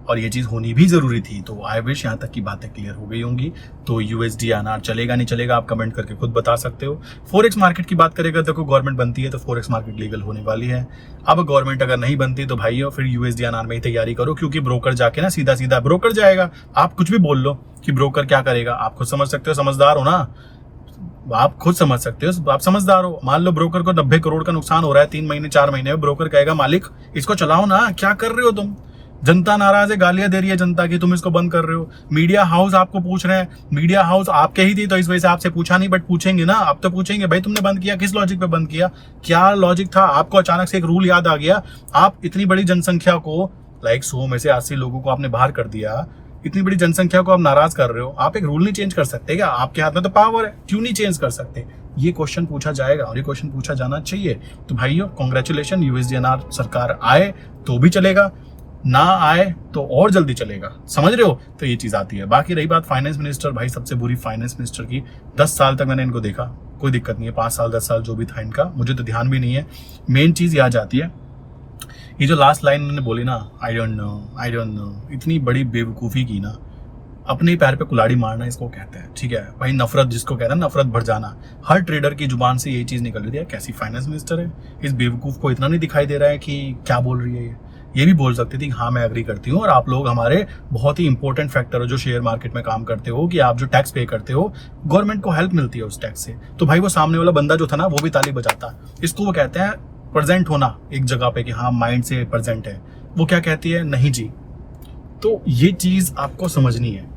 और ये चीज होनी भी जरूरी थी। तो आई विश यहाँ तक की बातें क्लियर हो गई होंगी। तो USD/INR चलेगा नहीं चलेगा, आप कमेंट करके खुद बता सकते हो। फॉरेक्स मार्केट की बात करेगा, देखो गवर्नमेंट बनती है तो फॉरेक्स मार्केट लीगल होने वाली है। अब गवर्नमेंट अगर नहीं बनती तो भाइयों फिर USD/INR में ही तैयारी करो, क्योंकि ब्रोकर जाके ना सीधा सीधा ब्रोकर जाएगा। आप कुछ भी बोल लो कि ब्रोकर क्या करेगा, आप खुद समझ सकते हो, समझदार हो ना, आप खुद समझ सकते हो, आप समझदार हो। मान लो ब्रोकर को 90 करोड़ का नुकसान हो रहा है 3 महीने 4 महीने में, ब्रोकर कहेगा मालिक इसको चलाओ ना, क्या कर रहे हो तुम, जनता नाराज है, गालियां दे रही है जनता की, तुम इसको बंद कर रहे हो। मीडिया हाउस आपको पूछ रहे हैं, मीडिया हाउस आपके ही थी तो इस वजह से आपसे पूछा नहीं, बट पूछेंगे ना, अब तो पूछेंगे भाई तुमने बंद किया, किस लॉजिक पे बंद किया, क्या लॉजिक था। आपको अचानक से एक रूल याद आ गया, आप इतनी बड़ी जनसंख्या को 100 में से 80 लोगों को आपने बाहर कर दिया, इतनी बड़ी जनसंख्या को आप नाराज कर रहे हो, आप एक रूल नहीं चेंज कर सकते क्या? आपके हाथ में तो पावर है, क्यों नहीं चेंज कर सकते? ये क्वेश्चन पूछा जाएगा, और ये क्वेश्चन पूछा जाना चाहिए। तो भाइयों कांग्रेचुलेशन, USD/INR सरकार आए तो भी चलेगा, ना आए तो और जल्दी चलेगा, समझ रहे हो? तो ये चीज आती है। बाकी रही बात फाइनेंस मिनिस्टर, भाई सबसे बुरी फाइनेंस मिनिस्टर की, 10 साल तक मैंने इनको देखा, कोई दिक्कत नहीं है, 5 साल 10 साल जो भी था इनका, मुझे तो ध्यान भी नहीं है। मेन चीज आ जाती है, ये जो लास्ट लाइन उन्होंने बोली ना, आई डोंट नो, इतनी बड़ी बेवकूफ़ी की ना, अपने ही पैर पे कुल्हाड़ी मारना इसको कहते हैं, ठीक है भाई। नफरत जिसको कहते हैं, नफरत भर जाना, हर ट्रेडर की जुबान से यही चीज निकल रही है, कैसी फाइनेंस मिनिस्टर है, इस बेवकूफ को इतना नहीं दिखाई दे रहा है कि क्या बोल रही है ये भी बोल सकती थी हाँ मैं एग्री करती हूँ, और आप लोग हमारे बहुत ही इंपॉर्टेंट फैक्टर हो जो शेयर मार्केट में काम करते हो, कि आप जो टैक्स पे करते हो, गवर्नमेंट को हेल्प मिलती है उस टैक्स से। तो भाई वो सामने वाला बंदा जो था ना, वो भी ताली बजाता। इसको वो कहते हैं प्रेजेंट होना एक जगह पे, कि हाँ माइंड से प्रेजेंट है। वो क्या कहती है, नहीं जी। तो ये चीज आपको समझनी है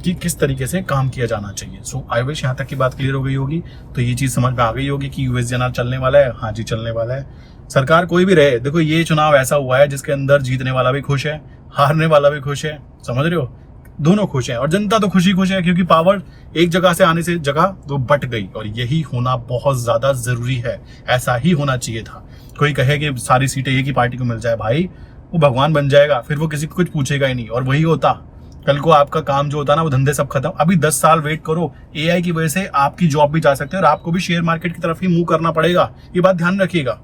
कि किस तरीके से काम किया जाना चाहिए। सो आई विश यहाँ तक की बात क्लियर हो गई होगी, तो ये चीज समझ में आ गई होगी कि USD/INR चलने वाला है। हाँ जी चलने वाला है, सरकार कोई भी रहे। देखो ये चुनाव ऐसा हुआ है जिसके अंदर जीतने वाला भी खुश है, हारने वाला भी खुश है, समझ रहे हो, दोनों खुश हैं, और जनता तो खुश है, क्योंकि पावर एक जगह से आने से जगह वो बट गई, और यही होना बहुत ज्यादा जरूरी है, ऐसा ही होना चाहिए था। कोई कहे कि सारी सीटें एक ही पार्टी को मिल जाए, भाई वो भगवान बन जाएगा, फिर वो किसी को कुछ पूछेगा ही नहीं, और वही होता कल को आपका काम जो होता ना, वो धंधे सब खत्म। अभी 10 साल वेट करो, AI की वजह से आपकी जॉब भी जा सकते है, और आपको भी शेयर मार्केट की तरफ ही मूव करना पड़ेगा, ये बात ध्यान रखिएगा।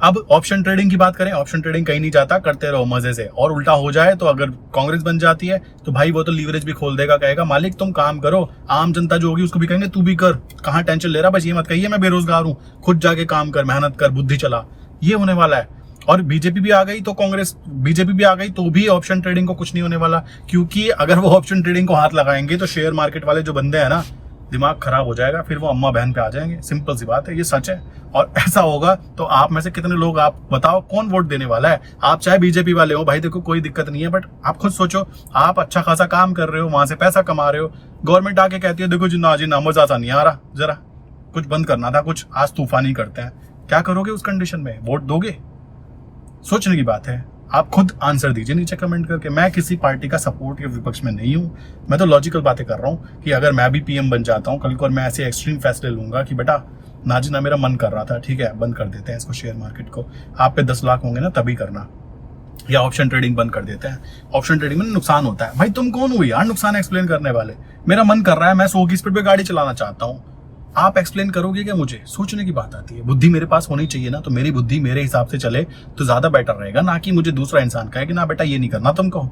अब ऑप्शन ट्रेडिंग की बात करें, ऑप्शन ट्रेडिंग कहीं नहीं जाता, करते रहो मजे से। और उल्टा हो जाए तो अगर कांग्रेस बन जाती है तो भाई वो तो लीवरेज भी खोल देगा, कहेगा मालिक तुम काम करो, आम जनता जो होगी उसको भी कहेंगे तू भी कर, कहाँ टेंशन ले रहा, बस ये मत कहिए मैं बेरोजगार हूँ, खुद जाके काम कर, मेहनत कर, बुद्धि चला, ये होने वाला है। और बीजेपी भी आ गई तो बीजेपी भी आ गई तो भी ऑप्शन ट्रेडिंग को कुछ नहीं होने वाला, क्योंकि अगर वो ऑप्शन ट्रेडिंग को हाथ लगाएंगे तो शेयर मार्केट वाले जो बंदे हैं ना, दिमाग खराब हो जाएगा, फिर वो अम्मा बहन पे आ जाएंगे, सिंपल सी बात है, ये सच है। और ऐसा होगा तो आप में से कितने लोग, आप बताओ कौन वोट देने वाला है? आप चाहे बीजेपी वाले हो, भाई देखो कोई दिक्कत नहीं है, बट आप खुद सोचो, आप अच्छा खासा काम कर रहे हो, वहां से पैसा कमा रहे हो, गवर्नमेंट आके कहती है देखो जी ना मजा सा नहीं आ रहा, जरा कुछ बंद करना था, कुछ आज तूफानी करते हैं, क्या करोगे उस कंडीशन में? वोट दोगे? सोचने की बात है, आप खुद आंसर दीजिए नीचे कमेंट करके। मैं किसी पार्टी का सपोर्ट या विपक्ष में नहीं हूं, मैं तो लॉजिकल बातें कर रहा हूं कि अगर मैं भी PM बन जाता हूं कल को, और मैं ऐसे एक्सट्रीम फैसले लूंगा कि बेटा ना जी ना मेरा मन कर रहा था, ठीक है बंद कर देते हैं इसको, शेयर मार्केट को, आप पे 10 लाख होंगे ना तभी करना, या ऑप्शन ट्रेडिंग बंद कर देते हैं। ऑप्शन ट्रेडिंग में नुकसान होता है, भाई तुम कौन हो यार नुकसान एक्सप्लेन करने वाले? मेरा मन कर रहा है, मैं 100 की स्पीड पे गाड़ी चलाना चाहता हूँ, आप एक्सप्लेन करोगे क्या मुझे? सोचने की बात आती है, बुद्धि मेरे पास होनी चाहिए ना, तो मेरी बुद्धि मेरे हिसाब से चले तो ज्यादा बेटर रहेगा, ना कि मुझे दूसरा इंसान कहे कि ना बेटा ये नहीं करना तुमको,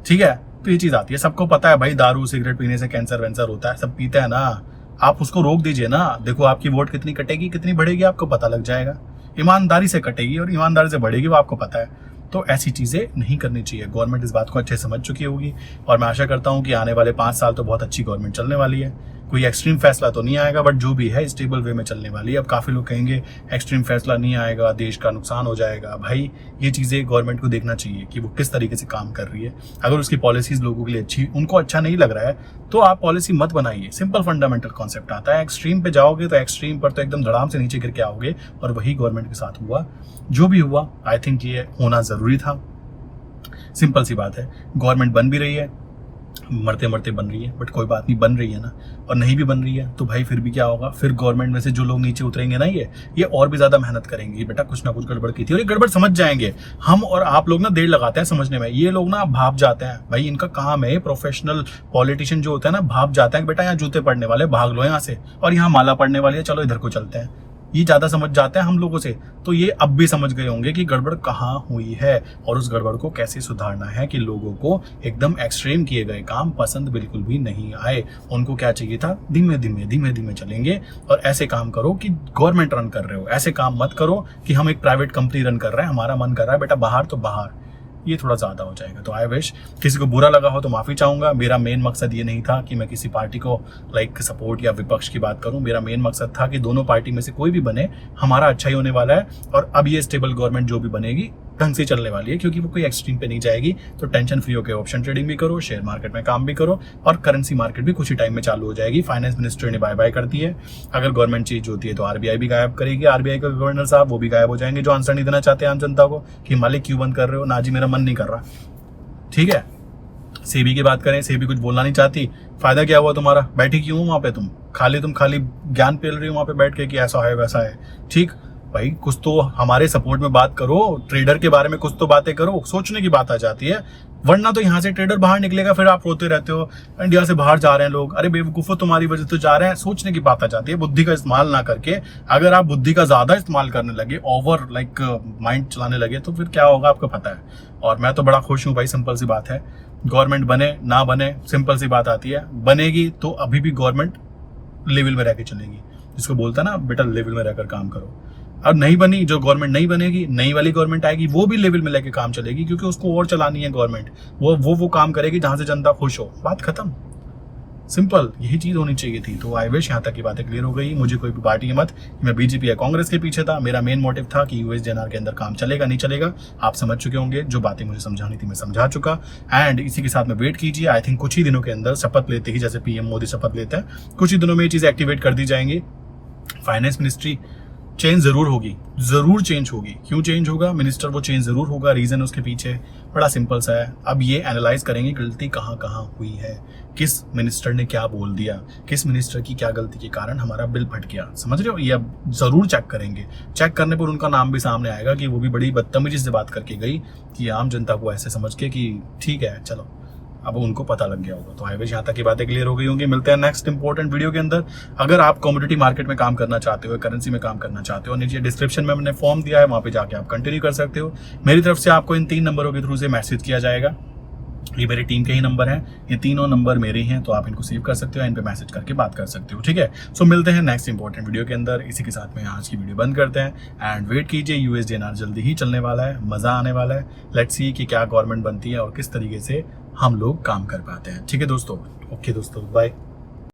ठीक है? तो ये चीज आती है, सबको पता है भाई दारू सिगरेट पीने से कैंसर वैंसर होता है, सब पीते हैं ना, आप उसको रोक दीजिए ना, देखो आपकी वोट कितनी कटेगी कितनी बढ़ेगी आपको पता लग जाएगा, ईमानदारी से कटेगी और ईमानदारी से बढ़ेगी वो आपको पता है। तो ऐसी चीजें नहीं करनी चाहिए, गवर्नमेंट इस बात को अच्छे समझ चुकी होगी, और मैं आशा करता हूं कि आने वाले 5 साल तो बहुत अच्छी गवर्नमेंट चलने वाली है, कोई एक्सट्रीम फैसला तो नहीं आएगा, बट जो भी है स्टेबल वे में चलने वाली है। अब काफ़ी लोग कहेंगे एक्सट्रीम फैसला नहीं आएगा, देश का नुकसान हो जाएगा। भाई ये चीज़ें गवर्नमेंट को देखना चाहिए कि वो किस तरीके से काम कर रही है। अगर उसकी पॉलिसीज लोगों के लिए अच्छी, उनको अच्छा नहीं लग रहा है तो आप पॉलिसी मत बनाइए। सिंपल फंडामेंटल कॉन्सेप्ट आता है। एक्सट्रीम पे जाओगे तो एक्सट्रीम पर तो एकदम धड़ाम से नीचे गिर के आओगे, और वही गवर्नमेंट के साथ हुआ। जो भी हुआ आई थिंक ये होना ज़रूरी था। सिंपल सी बात है, गवर्नमेंट बन भी रही है, मरते मरते बन रही है, बट कोई बात नहीं, बन रही है ना। और नहीं भी बन रही है तो भाई फिर भी क्या होगा, फिर गवर्नमेंट में से जो लोग नीचे उतरेंगे ना, ये और भी ज्यादा मेहनत करेंगे, बेटा कुछ ना कुछ गड़बड़ की थी, और ये गड़बड़ समझ जाएंगे। हम और आप लोग ना देर लगाते हैं समझने में, ये लोग ना भाप जाते हैं। भाई इनका काम है, प्रोफेशनल पॉलिटिशियन जो होता है ना, भाप जाते हैं बेटा यहाँ जूते पड़ने वाले, भाग लो यहाँ से, और यहाँ माला पड़ने वाली है, चलो इधर को चलते हैं। ये ज्यादा समझ जाते हैं हम लोगों से। तो ये अब भी समझ गए होंगे कि गड़बड़ कहाँ हुई है और उस गड़बड़ को कैसे सुधारना है, कि लोगों को एकदम एक्सट्रीम किए गए काम पसंद बिल्कुल भी नहीं आए। उनको क्या चाहिए था, धीमे धीमे चलेंगे, और ऐसे काम करो कि गवर्नमेंट रन कर रहे हो। ऐसे काम मत करो कि हम एक प्राइवेट कंपनी रन कर रहे हैं, हमारा मन कर रहा है बेटा बाहर तो बाहर। ये थोड़ा ज़्यादा हो जाएगा। तो आई विश, किसी को बुरा लगा हो तो माफ़ी चाहूँगा। मेरा मेन मकसद ये नहीं था कि मैं किसी पार्टी को सपोर्ट या विपक्ष की बात करूँ। मेरा मेन मकसद था कि दोनों पार्टी में से कोई भी बने, हमारा अच्छा ही होने वाला है। और अब ये स्टेबल गवर्नमेंट जो भी बनेगी ढंग से चलने वाली है, क्योंकि वो कोई एक्सट्रीम पे नहीं जाएगी। तो टेंशन फ्री होकर ऑप्शन ट्रेडिंग भी करो, शेयर मार्केट में काम भी करो, और करेंसी मार्केट भी कुछ ही टाइम में चालू हो जाएगी। फाइनेंस मिनिस्टर ने बाय बाय कर दी है। अगर गवर्नमेंट चीज होती है तो आरबीआई भी गायब करेगी। आरबीआई के गवर्नर साहब वो भी गायब हो जाएंगे, जो आंसर नहीं देना चाहते आम जनता को कि मालिक क्यों बंद कर रहे हो, ना जी मेरा मन नहीं कर रहा। ठीक है, सेबी की बात करें, सेबी कुछ बोलना नहीं चाहती। फायदा क्या हुआ तुम्हारा, बैठी क्यों हो वहां पे, तुम खाली ज्ञान पेल रही हो वहां पे बैठ के कि ऐसा है वैसा है। ठीक भाई, कुछ तो हमारे सपोर्ट में बात करो, ट्रेडर के बारे में कुछ तो बातें करो, सोचने की बात आ जाती है। वरना तो यहाँ से ट्रेडर बाहर निकलेगा, फिर आप रोते रहते हो इंडिया से बाहर जा रहे हैं लोग, अरे बेवकूफो तुम्हारी वजह से जा रहे हैं। सोचने की बात आ जाती है, बुद्धि का इस्तेमाल ना करके। अगर आप बुद्धि का ज्यादा इस्तेमाल करने लगे, ओवर माइंड चलाने लगे, तो फिर क्या होगा आपको पता है। और मैं तो बड़ा खुश हूँ भाई, सिंपल सी बात है। गवर्नमेंट बने ना बने, सिंपल सी बात आती है, बनेगी तो अभी भी गवर्नमेंट लेवल में रह के चलेगी। जिसको बोलता है ना बेटा लेवल में रहकर काम करो। अब नहीं बनी, जो गवर्नमेंट नहीं बनेगी, नई वाली गवर्नमेंट आएगी, वो भी लेवल में लेके काम चलेगी, क्योंकि उसको और चलानी है गवर्नमेंट। वो काम करेगी जहां से जनता खुश हो, बात खत्म। सिंपल यही चीज होनी चाहिए थी। तो आई विश यहाँ तक की बातें क्लियर हो गई। मुझे कोई भी पार्टी है मत, मैं बीजेपी या कांग्रेस के पीछे था। मेरा मेन मोटिव था कि यूएसडीएनआर के अंदर काम चलेगा नहीं चलेगा, आप समझ चुके होंगे। जो बातें मुझे समझानी थी मैं समझा चुका। एंड इसी के साथ में वेट कीजिए, आई थिंक कुछ ही दिनों के अंदर शपथ लेते ही, जैसे पीएम मोदी शपथ लेते हैं, कुछ ही दिनों में ये चीज एक्टिवेट कर दी जाएंगी। फाइनेंस मिनिस्ट्री चेंज जरूर होगी, जरूर चेंज होगी। क्यों चेंज होगा मिनिस्टर, वो चेंज जरूर होगा। रीजन उसके पीछे बड़ा सिंपल सा है। अब ये एनालाइज करेंगे गलती कहाँ कहाँ हुई है, किस मिनिस्टर ने क्या बोल दिया, किस मिनिस्टर की क्या गलती के कारण हमारा बिल फट गया, समझ रहे हो। ये अब जरूर चेक करेंगे। चेक करने पर उनका नाम भी सामने आएगा कि वो भी बड़ी बदतमीजी से बात करके गई, कि आम जनता को ऐसे समझ के कि ठीक है चलो, अब उनको पता लग गया होगा। तो आई विश यहाँ तक की बातें क्लियर हो गई होंगी। मिलते हैं नेक्स्ट इंपॉर्टेंट वीडियो के अंदर। अगर आप कमोडिटी मार्केट में काम करना चाहते हो, करेंसी में काम करना चाहते हो, नीचे डिस्क्रिप्शन में मैंने फॉर्म दिया है, वहां पे जाके आप कंटिन्यू कर सकते हो। मेरी तरफ से आपको इन 3 नंबरों के थ्रू से मैसेज किया जाएगा। ये मेरी टीम के ही नंबर हैं, ये तीनों नंबर मेरे हैं, तो आप इनको सेव कर सकते हो, इन पे मैसेज करके बात कर सकते हो। ठीक है, सो मिलते हैं नेक्स्ट इंपॉर्टेंट वीडियो के अंदर। इसी के साथ में आज की वीडियो बंद करते हैं एंड वेट कीजिए, यूएसडीएनआर जल्दी ही चलने वाला है, मजा आने वाला है। लेट्स सी कि क्या गवर्नमेंट बनती है और किस तरीके से हम लोग काम कर पाते हैं। ठीक है दोस्तों, ओके दोस्तों, बाय।